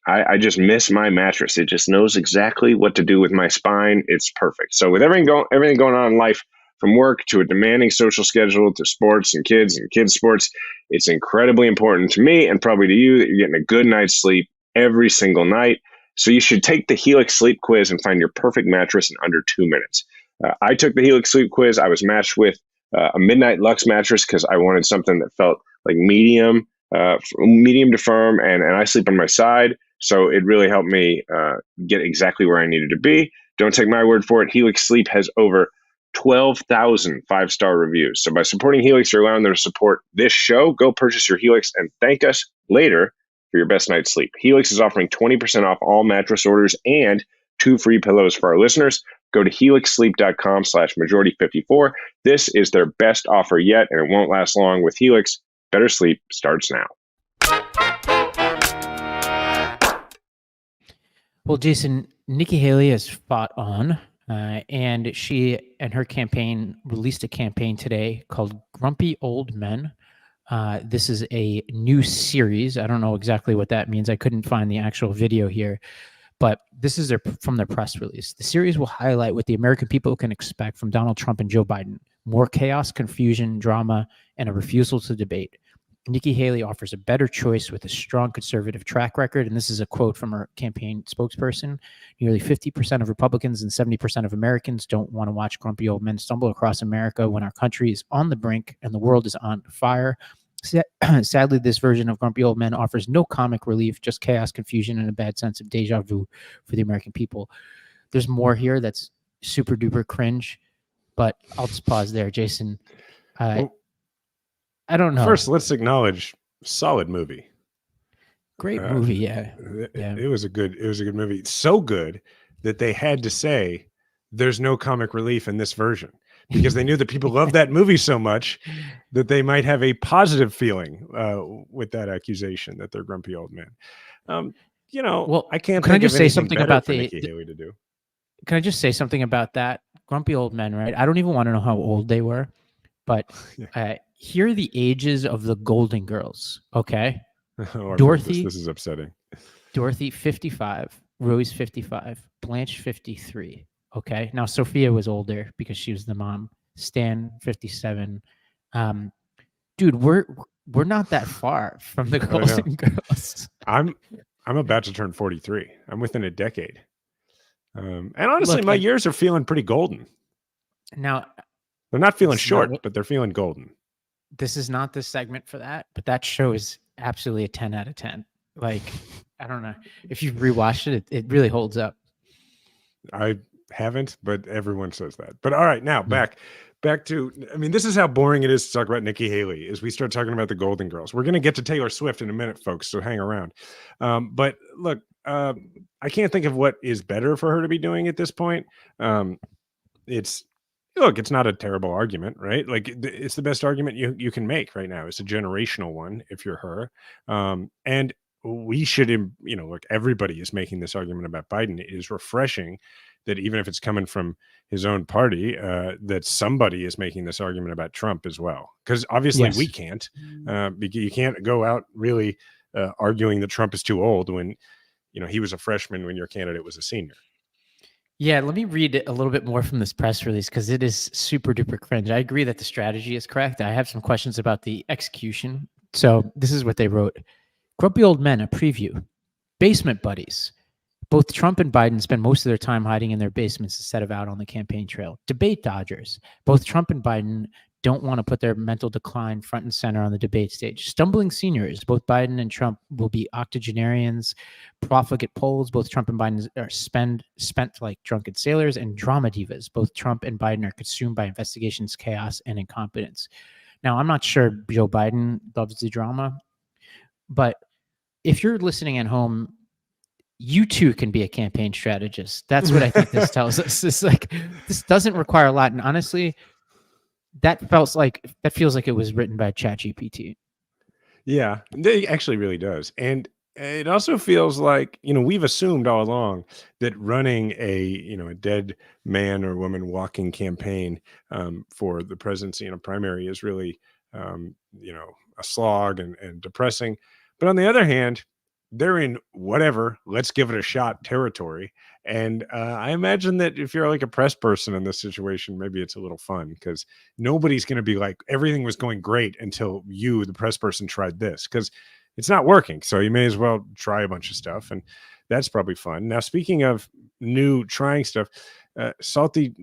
I just miss my mattress. It just knows exactly what to do with my spine. It's perfect. So with everything going on in life, from work to a demanding social schedule to sports and kids sports, it's incredibly important to me and probably to you that you're getting a good night's sleep every single night. So you should take the Helix Sleep Quiz and find your perfect mattress in under 2 minutes. I took the Helix Sleep Quiz. I was matched with a Midnight Luxe mattress because I wanted something that felt like medium to firm, and I sleep on my side. So it really helped me get exactly where I needed to be. Don't take my word for it. Helix Sleep has over 12,000 5-star reviews. So by supporting Helix, you're allowing them to support this show. Go purchase your Helix and thank us later for your best night's sleep. Helix is offering 20% off all mattress orders and 2 free pillows for our listeners. Go to helixsleep.com/majority54. This is their best offer yet, and it won't last long. With Helix, better sleep starts now. Well, Jason, Nikki Haley has fought on, and she and her campaign released a campaign today called Grumpy Old Men. This is a new series. I don't know exactly what that means. I couldn't find the actual video here, but this is from their press release. The series will highlight what the American people can expect from Donald Trump and Joe Biden: more chaos, confusion, drama, and a refusal to debate. Nikki Haley offers a better choice with a strong conservative track record. And this is a quote from her campaign spokesperson. Nearly 50% of Republicans and 70% of Americans don't want to watch grumpy old men stumble across America when our country is on the brink and the world is on fire. Sadly, this version of grumpy old men offers no comic relief, just chaos, confusion, and a bad sense of deja vu for the American people. There's more here that's super duper cringe, but I'll just pause there, Jason. I don't know. First, let's acknowledge solid movie. Great movie, yeah. It was a good movie. So good that they had to say there's no comic relief in this version because they knew that people love that movie so much that they might have a positive feeling with that accusation that they're grumpy old men. Well, I can't. Can I just say something about Nikki Haley to do? Can I just say something about that? Grumpy old men, right? I don't even want to know how old they were, but here are the ages of the Golden Girls. Okay, Dorothy. This is upsetting. Dorothy 55, Rose 55, Blanche 53. Okay, now Sophia was older because she was the mom. Stan 57. Dude, we're not that far from the Golden Girls. I'm about to turn 43. I'm within a decade. And honestly, look, my years are feeling pretty golden. Now, they're not feeling short, but they're feeling golden. This is not the segment for that, but that show is absolutely a 10 out of 10. Like, I don't know. If you've rewatched it, it really holds up. I haven't, but everyone says that. But all right, now back to, I mean, this is how boring it is to talk about Nikki Haley as we start talking about the Golden Girls. We're going to get to Taylor Swift in a minute, folks, so hang around. But look, I can't think of what is better for her to be doing at this point. It's look, it's not a terrible argument, right? Like it's the best argument you can make right now. It's a generational one if you're her. And we should, look, everybody is making this argument about Biden. It is refreshing that even if it's coming from his own party, that somebody is making this argument about Trump as well. Because obviously we can't. You can't go out really arguing that Trump is too old when he was a freshman when your candidate was a senior. Yeah, let me read a little bit more from this press release because it is super duper cringe. I agree that the strategy is correct. I have some questions about the execution. So this is what they wrote. Grumpy old men, a preview. Basement buddies. Both Trump and Biden spend most of their time hiding in their basements instead of out on the campaign trail. Debate dodgers. Both Trump and Biden don't want to put their mental decline front and center on the debate stage. Stumbling seniors. Both Biden and Trump will be octogenarians. Profligate polls. Both Trump and Biden are spent like drunken sailors. And drama divas. Both Trump and Biden are consumed by investigations, chaos, and incompetence. Now, I'm not sure Joe Biden loves the drama, but if you're listening at home, you too can be a campaign strategist. That's what I think this tells us. It's like, this doesn't require a lot. And honestly, that feels like it was written by ChatGPT. Yeah, it actually really does. And it also feels like, we've assumed all along that running a dead man or woman walking campaign for the presidency in a primary is really, a slog and depressing. But on the other hand, they're in whatever, let's give it a shot territory. And I imagine that if you're like a press person in this situation, maybe it's a little fun because nobody's going to be like, everything was going great until you, the press person, tried this, because it's not working. So you may as well try a bunch of stuff. And that's probably fun. Now, speaking of new trying stuff, Salty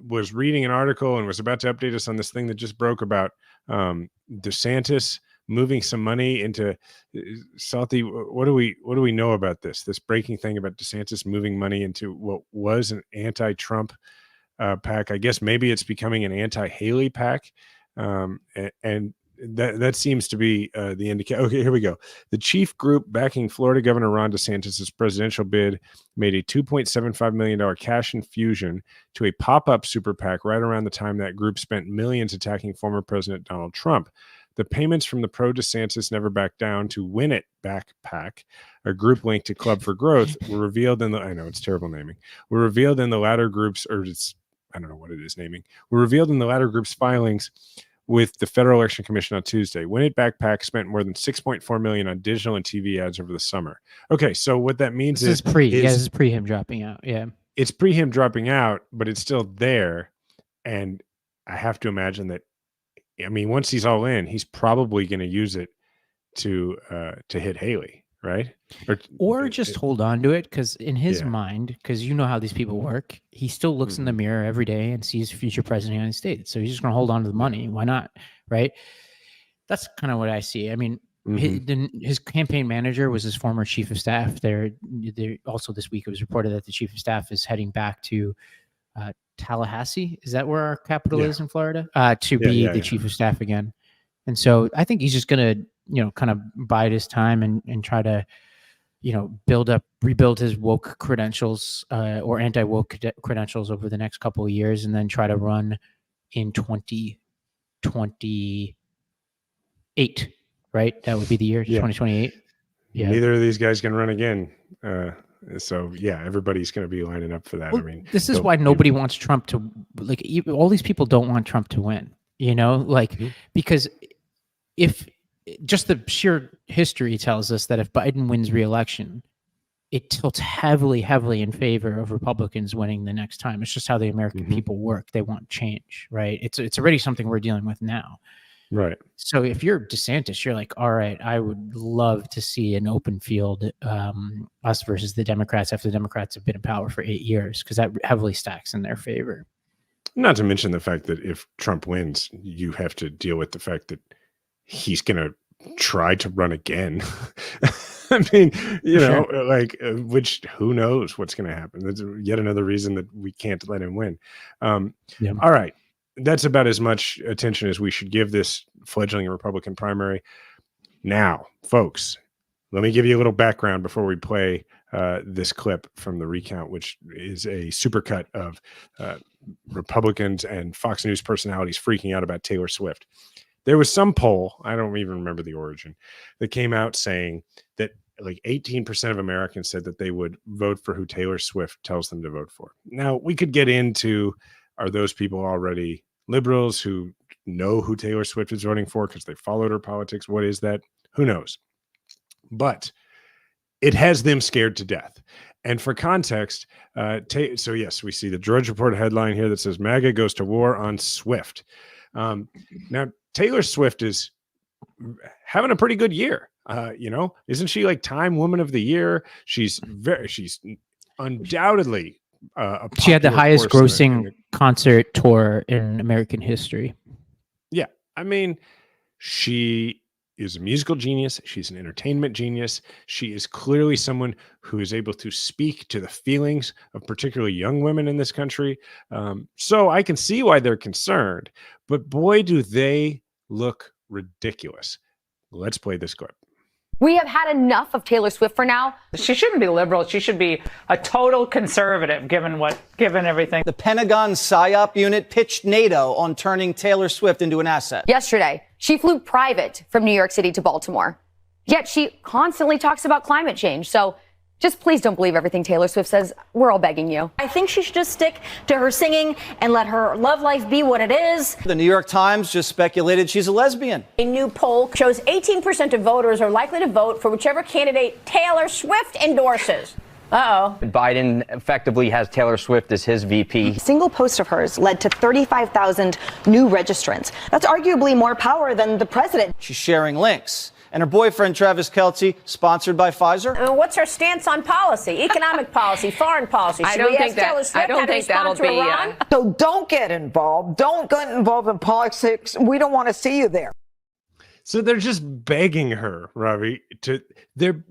was reading an article and was about to update us on this thing that just broke about DeSantis moving some money into Salty. What do we know about this breaking thing about DeSantis moving money into what was an anti-Trump PAC? I guess maybe it's becoming an anti-Haley PAC. And that seems to be the indicator. Okay, here we go. The chief group backing Florida Governor Ron DeSantis' presidential bid made a $2.75 million cash infusion to a pop-up super PAC right around the time that group spent millions attacking former President Donald Trump. The payments from the pro-DeSantis Never Back Down to Win It Back PAC, a group linked to Club for Growth, were revealed in the, I know it's terrible naming, were revealed in the latter groups, or it's, I don't know what it is naming, were revealed in the latter group's filings with the Federal Election Commission on Tuesday. Win It Back PAC spent more than $6.4 million on digital and TV ads over the summer. Okay, so what that means this is pre him dropping out. Yeah, it's pre him dropping out, but it's still there, and I have to imagine that. I mean, once he's all in, he's probably going to use it to hit Haley, right? Or just hold on to it, because in his mind, because you know how these people work, he still looks in the mirror every day and sees future president of the United States. So he's just going to hold on to the money. Why not? Right? That's kind of what I see. I mean, his campaign manager was his former chief of staff. There also this week it was reported that the chief of staff is heading back to Tallahassee. Is that where our capital is in Florida? To be the chief of staff again. And so I think he's just going to, kind of bide his time and try to, rebuild his woke credentials or anti-woke credentials over the next couple of years, and then try to run in 2028, right? That would be the year, 2028. Yeah. Neither of these guys can run again. So yeah, everybody's going to be lining up for that. Well, I mean, this is why nobody wants Trump to, like, all these people don't want Trump to win, because if just the sheer history tells us that if Biden wins re-election, it tilts heavily in favor of Republicans winning the next time. It's just how the American people work. They want change, right? It's already something we're dealing with now. Right. So if you're DeSantis, you're like, all right, I would love to see an open field, us versus the Democrats after the Democrats have been in power for 8 years, because that heavily stacks in their favor. Not to mention the fact that if Trump wins, you have to deal with the fact that he's going to try to run again. I mean, which who knows what's going to happen. That's yet another reason that we can't let him win. All right. That's about as much attention as we should give this fledgling Republican primary. Now, folks, let me give you a little background before we play this clip from the recount, which is a supercut of Republicans and Fox News personalities freaking out about Taylor Swift. There was some poll, I don't even remember the origin, that came out saying that like 18% of Americans said that they would vote for who Taylor Swift tells them to vote for. Now, we could get into, are those people already liberals who know who Taylor Swift is voting for because they followed her politics? What is that? Who knows? But it has them scared to death. And for context, so yes, we see the Drudge Report headline here that says MAGA goes to war on Swift. Now, Taylor Swift is having a pretty good year. Isn't she like Time Woman of the Year? She's undoubtedly she had the highest force grossing concert tour in American history. Yeah, I mean, she is a musical genius. She's an entertainment genius. She is clearly someone who is able to speak to the feelings of particularly young women in this country. So I can see why they're concerned, but boy, do they look ridiculous. Let's play this clip. We have had enough of Taylor Swift for now. She shouldn't be liberal. She should be a total conservative, given everything. The Pentagon PSYOP unit pitched NATO on turning Taylor Swift into an asset. Yesterday, she flew private from New York City to Baltimore. Yet she constantly talks about climate change. So just please don't believe everything Taylor Swift says. We're all begging you. I think she should just stick to her singing and let her love life be what it is. The New York Times just speculated she's a lesbian. A new poll shows 18% of voters are likely to vote for whichever candidate Taylor Swift endorses. Uh-oh. Biden effectively has Taylor Swift as his VP. A single post of hers led to 35,000 new registrants. That's arguably more power than the president. She's sharing links. And her boyfriend, Travis Kelce, sponsored by Pfizer. What's her stance on policy, economic policy, foreign policy? I don't think that'll be. So don't get involved. Don't get involved in politics. We don't want to see you there. So they're just begging her, Ravi, they're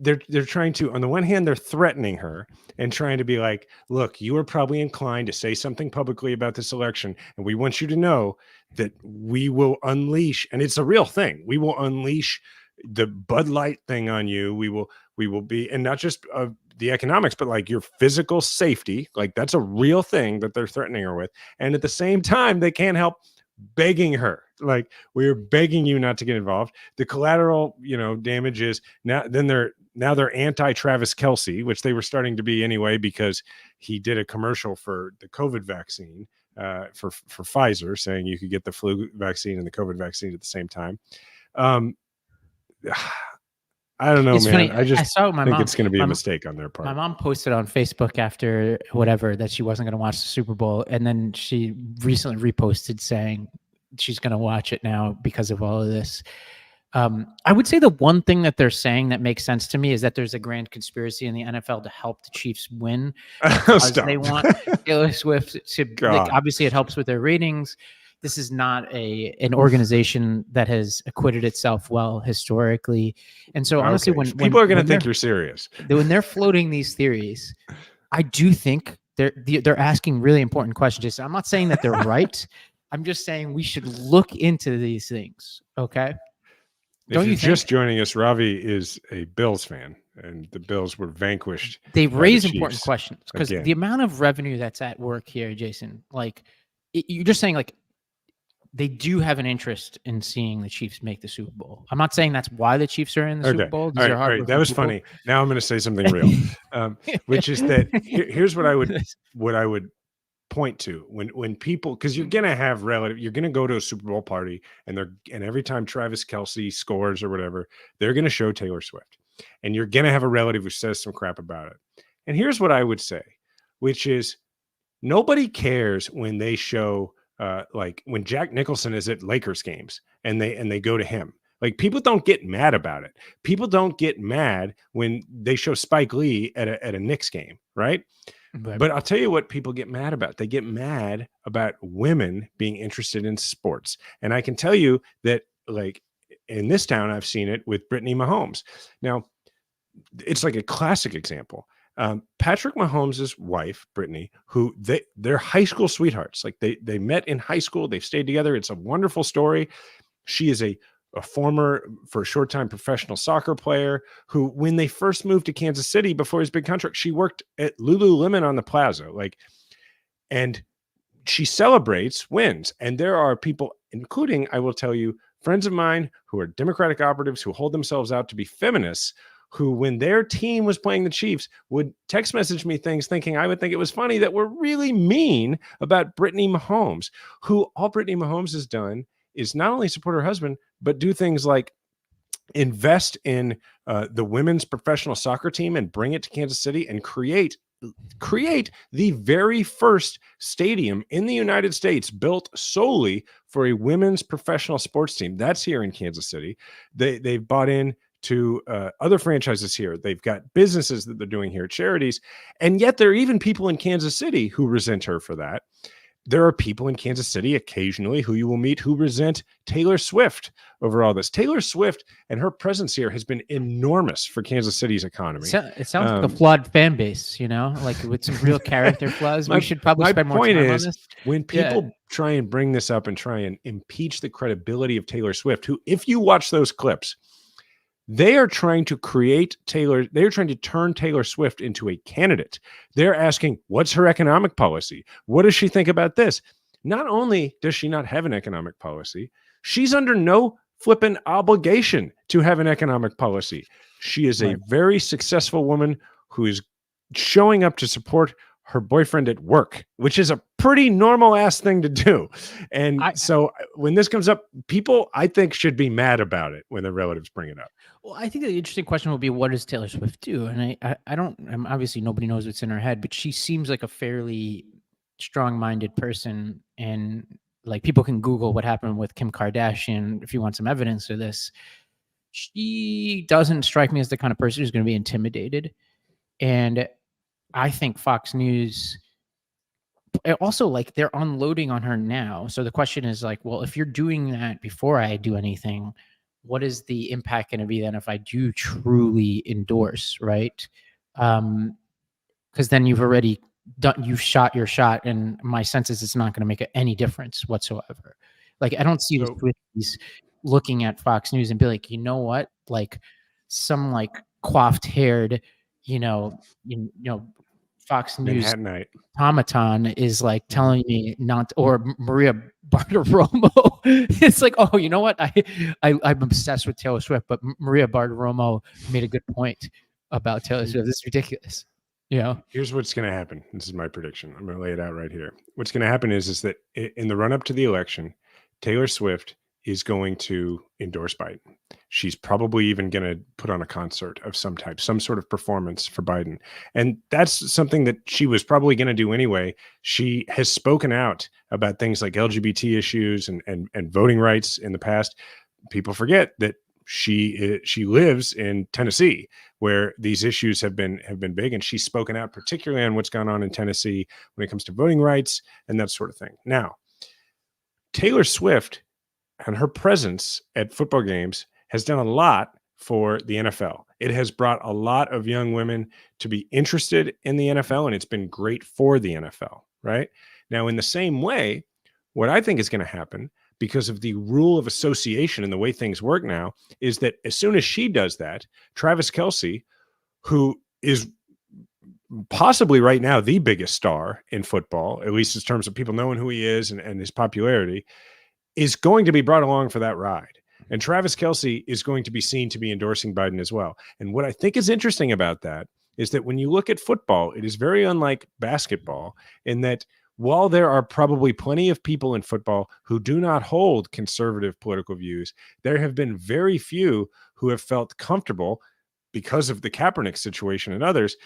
trying to, on the one hand, they're threatening her and trying to be like, look, you are probably inclined to say something publicly about this election, and we want you to know that we will unleash, and it's a real thing, we will unleash the Bud Light thing on you. We will be, and not just the economics, but like your physical safety. Like that's a real thing that they're threatening her with. And at the same time, they can't help begging her. Like, we're begging you not to get involved. The collateral, damage is now they're anti-Travis Kelce, which they were starting to be anyway, because he did a commercial for the COVID vaccine for Pfizer, saying you could get the flu vaccine and the COVID vaccine at the same time. I don't know, it's man. funny. I saw my think mom, it's going to be a mistake on their part. My mom posted on Facebook after whatever that she wasn't going to watch the Super Bowl, and then she recently reposted saying she's going to watch it now because of all of this. I would say the one thing that they're saying that makes sense to me is that there's a grand conspiracy in the NFL to help the Chiefs win because they want Taylor Swift to. Like, obviously, it helps with their ratings. This is not an organization that has acquitted itself well historically, and so honestly, when people are going to think you're serious, when they're floating these theories, I do think they're asking really important questions. I'm not saying that they're right. I'm just saying we should look into these things. Okay. If you're just joining us, Ravi is a Bills fan, and the Bills were vanquished. They raise important questions because the amount of revenue that's at work here, Jason, like you're just saying, like, they do have an interest in seeing the Chiefs make the Super Bowl. I'm not saying that's why the Chiefs are in the Super Bowl. All right. That was funny. Now I'm going to say something real, which is that here's what I would point to when people, because you're going to have you're going to go to a Super Bowl party, and every time Travis Kelce scores or whatever, they're going to show Taylor Swift, and you're going to have a relative who says some crap about it. And here's what I would say, which is nobody cares when they show. Like when Jack Nicholson is at Lakers games and they go to him, like, people don't get mad about it. People don't get mad when they show Spike Lee at a Knicks game, right? But I'll tell you what people get mad about. They get mad about women being interested in sports. And I can tell you that, like, in this town, I've seen it with Brittany Mahomes. Now, it's like a classic example. Patrick Mahomes' wife, Brittany, who they're high school sweethearts. Like they met in high school. They've stayed together. It's a wonderful story. She is a for a short time, professional soccer player who, when they first moved to Kansas City before his big contract, she worked at Lululemon on the Plaza. And she celebrates wins. And there are people, including, I will tell you, friends of mine who are Democratic operatives who hold themselves out to be feminists, who, when their team was playing the Chiefs, would text message me things thinking I would think it was funny that were really mean about Brittany Mahomes, who all Brittany Mahomes has done is not only support her husband, but do things like invest in the women's professional soccer team and bring it to Kansas City and create the very first stadium in the United States built solely for a women's professional sports team. That's here in Kansas City. They've bought in to other franchises here. They've got businesses that they're doing here, charities. And yet there are even people in Kansas City who resent her for that. There are people in Kansas City occasionally who you will meet who resent Taylor Swift over all this. Taylor Swift and her presence here has been enormous for Kansas City's economy. It sounds like a flawed fan base, like with some real character flaws. We should probably spend more time on this. When people try and bring this up and try and impeach the credibility of Taylor Swift, who, if you watch those clips, they are trying to they're trying to turn Taylor Swift into a candidate. They're asking, what's her economic policy? What does she think about this? Not only does she not have an economic policy, she's under no flipping obligation to have an economic policy. She is a very successful woman who is showing up to support her boyfriend at work, which is a pretty normal ass thing to do. And so when this comes up, people, I think, should be mad about it when their relatives bring it up. Well, I think the interesting question will be, what does Taylor Swift do? And I don't, obviously nobody knows what's in her head, but she seems like a fairly strong-minded person. And like, people can Google what happened with Kim Kardashian if you want some evidence of this. She doesn't strike me as the kind of person who's going to be intimidated. And I think Fox News also, like, they're unloading on her now. So the question is like, well, if you're doing that before I do anything, what is the impact going to be then if I do truly endorse, right? Because then you've already you've shot your shot, and my sense is it's not going to make any difference whatsoever. Like, I don't see the Swifties looking at Fox News and be like, you know what? Like, some like coiffed haired, Fox News automaton is like telling me not, or Maria Bartiromo. It's like, oh, you know what? I'm obsessed with Taylor Swift, but Maria Bartiromo made a good point about Taylor Swift. This is ridiculous. Here's what's going to happen. This is my prediction. I'm going to lay it out right here. What's going to happen is that in the run up to the election, Taylor Swift is going to endorse Biden. She's probably even going to put on a concert of some type, some sort of performance for Biden. And that's something that she was probably going to do anyway. She has spoken out about things like LGBT issues and voting rights in the past. People forget that she lives in Tennessee, where these issues have been big, and she's spoken out particularly on what's gone on in Tennessee when it comes to voting rights and that sort of thing. Now, Taylor Swift and her presence at football games has done a lot for the NFL. It has brought a lot of young women to be interested in the NFL, and it's been great for the NFL, right? Now, in the same way, what I think is going to happen, because of the rule of association and the way things work now, is that as soon as she does that, Travis Kelce, who is possibly right now the biggest star in football, at least in terms of people knowing who he is and his popularity, is going to be brought along for that ride. And Travis Kelce is going to be seen to be endorsing Biden as well. And what I think is interesting about that is that when you look at football, it is very unlike basketball in that while there are probably plenty of people in football who do not hold conservative political views, there have been very few who have felt comfortable, because of the Kaepernick situation and others,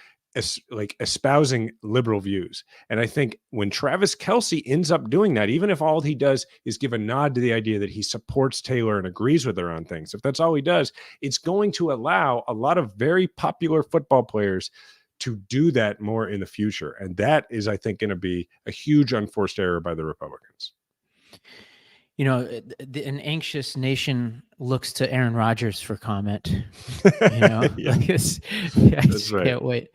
espousing liberal views. And I think when Travis Kelce ends up doing that, even if all he does is give a nod to the idea that he supports Taylor and agrees with her on things, if that's all he does, it's going to allow a lot of very popular football players to do that more in the future. And that is, I think, going to be a huge unforced error by the Republicans. An anxious nation looks to Aaron Rodgers for comment. Yeah. I just can't wait.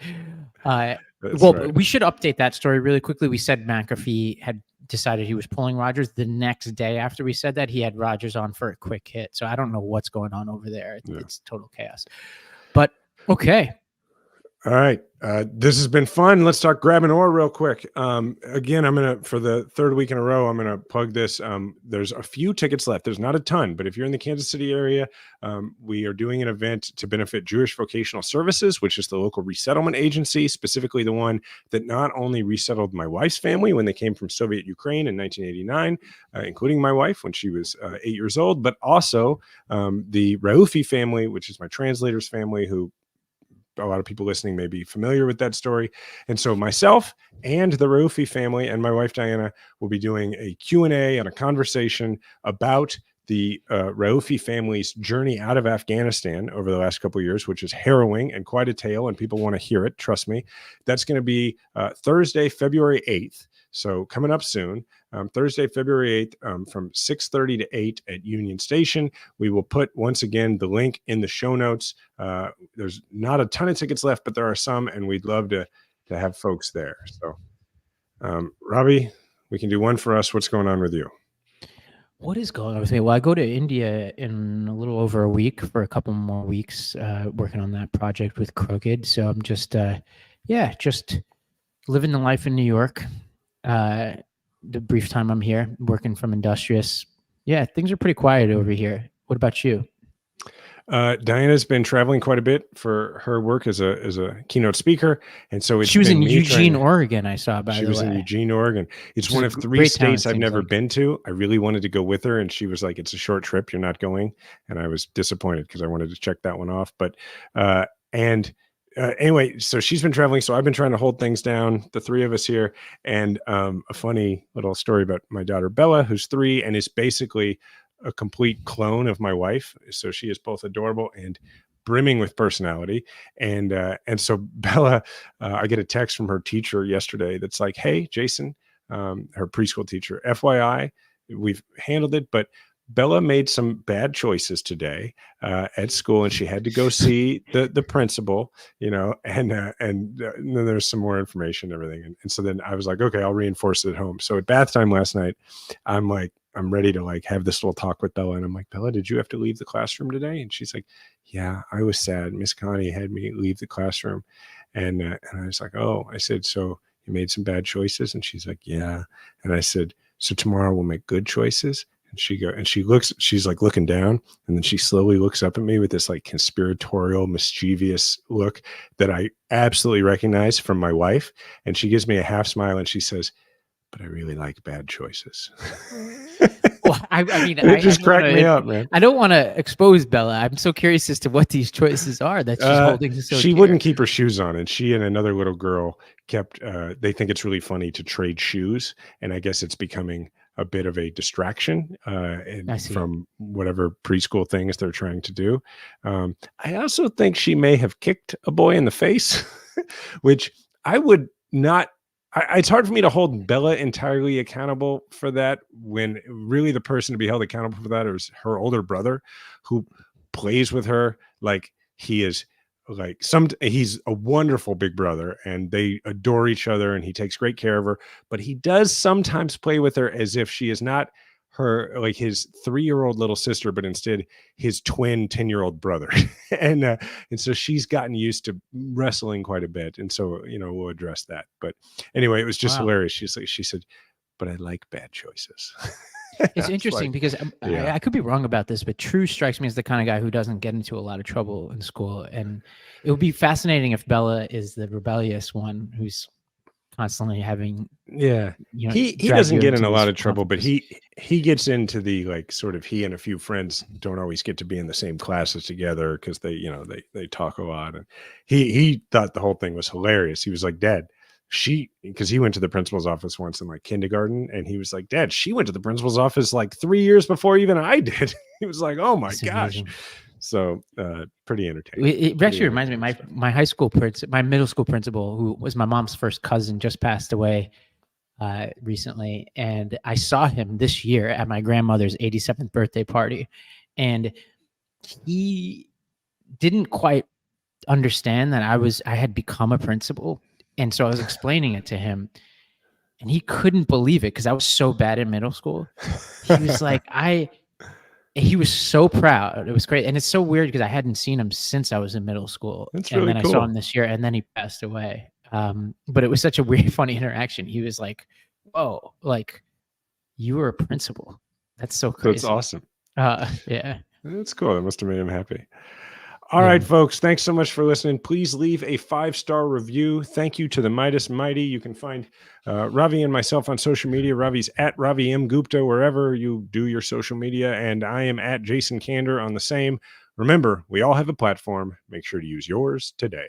We should update that story really quickly. We said McAfee had decided he was pulling Rodgers. The next day after we said that, he had Rodgers on for a quick hit. So I don't know what's going on over there. It's total chaos. But okay. All right. This has been fun. Let's talk grab an oar real quick. Again, I'm going to, for the third week in a row, I'm going to plug this. There's a few tickets left. There's not a ton, but if you're in the Kansas City area, we are doing an event to benefit Jewish Vocational Services, which is the local resettlement agency, specifically the one that not only resettled my wife's family when they came from Soviet Ukraine in 1989, including my wife when she was 8 years old, but also the Raufi family, which is my translator's family, who a lot of people listening may be familiar with that story. And so myself and the Raufi family and my wife, Diana, will be doing a Q&A and a conversation about the Raufi family's journey out of Afghanistan over the last couple of years, which is harrowing and quite a tale, and people want to hear it. Trust me. That's going to be Thursday, February 8th. So coming up soon, Thursday, February 8th, from 6:30 to 8 at Union Station. We will put, once again, the link in the show notes. There's not a ton of tickets left, but there are some, and we'd love to have folks there. So, Ravi, we can do one for us. What's going on with you? What is going on with me? Well, I go to India in a little over a week for a couple more weeks, working on that project with Crooked. So I'm just living the life in New York. The brief time I'm here, working from Industrious. Yeah, things are pretty quiet over here. What about you? Diana's been traveling quite a bit for her work as a keynote speaker, and so she was in Eugene, Oregon. I saw. She was in Eugene, Oregon. It's one of 3 states I've never been to. I really wanted to go with her, and she was like, "It's a short trip. You're not going." And I was disappointed because I wanted to check that one off. But anyway, so she's been traveling. So I've been trying to hold things down, the three of us here. And a funny little story about my daughter Bella, who's 3 and is basically a complete clone of my wife. So she is both adorable and brimming with personality. And so Bella, I get a text from her teacher yesterday that's like, "Hey, Jason," her preschool teacher, "FYI, we've handled it, but Bella made some bad choices today at school, and she had to go see the principal, and then there's some more information and everything." And so then I was like, okay, I'll reinforce it at home. So at bath time last night, I'm ready to have this little talk with Bella. And I'm like, "Bella, did you have to leave the classroom today?" And she's like, "Yeah, I was sad. Miss Connie had me leave the classroom." And I was like, "Oh," I said, "So you made some bad choices?" And she's like, "Yeah." And I said, "So tomorrow we'll make good choices?" And she's like looking down, and then she slowly looks up at me with this conspiratorial, mischievous look that I absolutely recognize from my wife. And she gives me a half smile and she says, "But I really like bad choices." Well, I mean, it just cracked me up, man. I don't want to expose Bella. I'm so curious as to what these choices are that she's holding. She wouldn't keep her shoes on, and she and another little girl kept. They think it's really funny to trade shoes, and I guess it's becoming a bit of a distraction from whatever preschool things they're trying to do. I also think she may have kicked a boy in the face, which I would not. It's hard for me to hold Bella entirely accountable for that, when really the person to be held accountable for that is her older brother, who plays with her like he is he's a wonderful big brother, and they adore each other, and he takes great care of her, but he does sometimes play with her as if she is not his 3-year-old little sister, but instead his twin 10-year-old brother. and so she's gotten used to wrestling quite a bit. And so, we'll address that. But anyway, it was just hilarious. She said, "But I like bad choices." It's interesting because I could be wrong about this, but True strikes me as the kind of guy who doesn't get into a lot of trouble in school. And it would be fascinating if Bella is the rebellious one who's constantly having he doesn't get in a lot of trouble, but he gets into the sort of, he and a few friends don't always get to be in the same classes together because they talk a lot. And he thought the whole thing was hilarious. He was like, "Dad, because he went to the principal's office once in kindergarten, and he was like, "Dad, she went to the principal's office 3 years before even I did." He was like, "Oh my gosh." Amazing. So pretty entertaining. It actually reminds me, my high school my middle school principal, who was my mom's first cousin, just passed away recently. And I saw him this year at my grandmother's 87th birthday party. And he didn't quite understand that I had become a principal. And so I was explaining it to him. and he couldn't believe it because I was so bad in middle school. He was like, he was so proud. It was great. And it's so weird because I hadn't seen him since I was in middle school. That's and really then cool. I saw him this year, and then he passed away. But it was such a weird, funny interaction. He was like, whoa, like, you were a principal. That's so crazy. That's awesome. Yeah. That's cool. That must have made him happy. All right, folks. Thanks so much for listening. Please leave a 5-star review. Thank you to the Meidas Mighty. You can find Ravi and myself on social media. Ravi's at Ravi M. Gupta, wherever you do your social media. And I am at Jason Kander on the same. Remember, we all have a platform. Make sure to use yours today.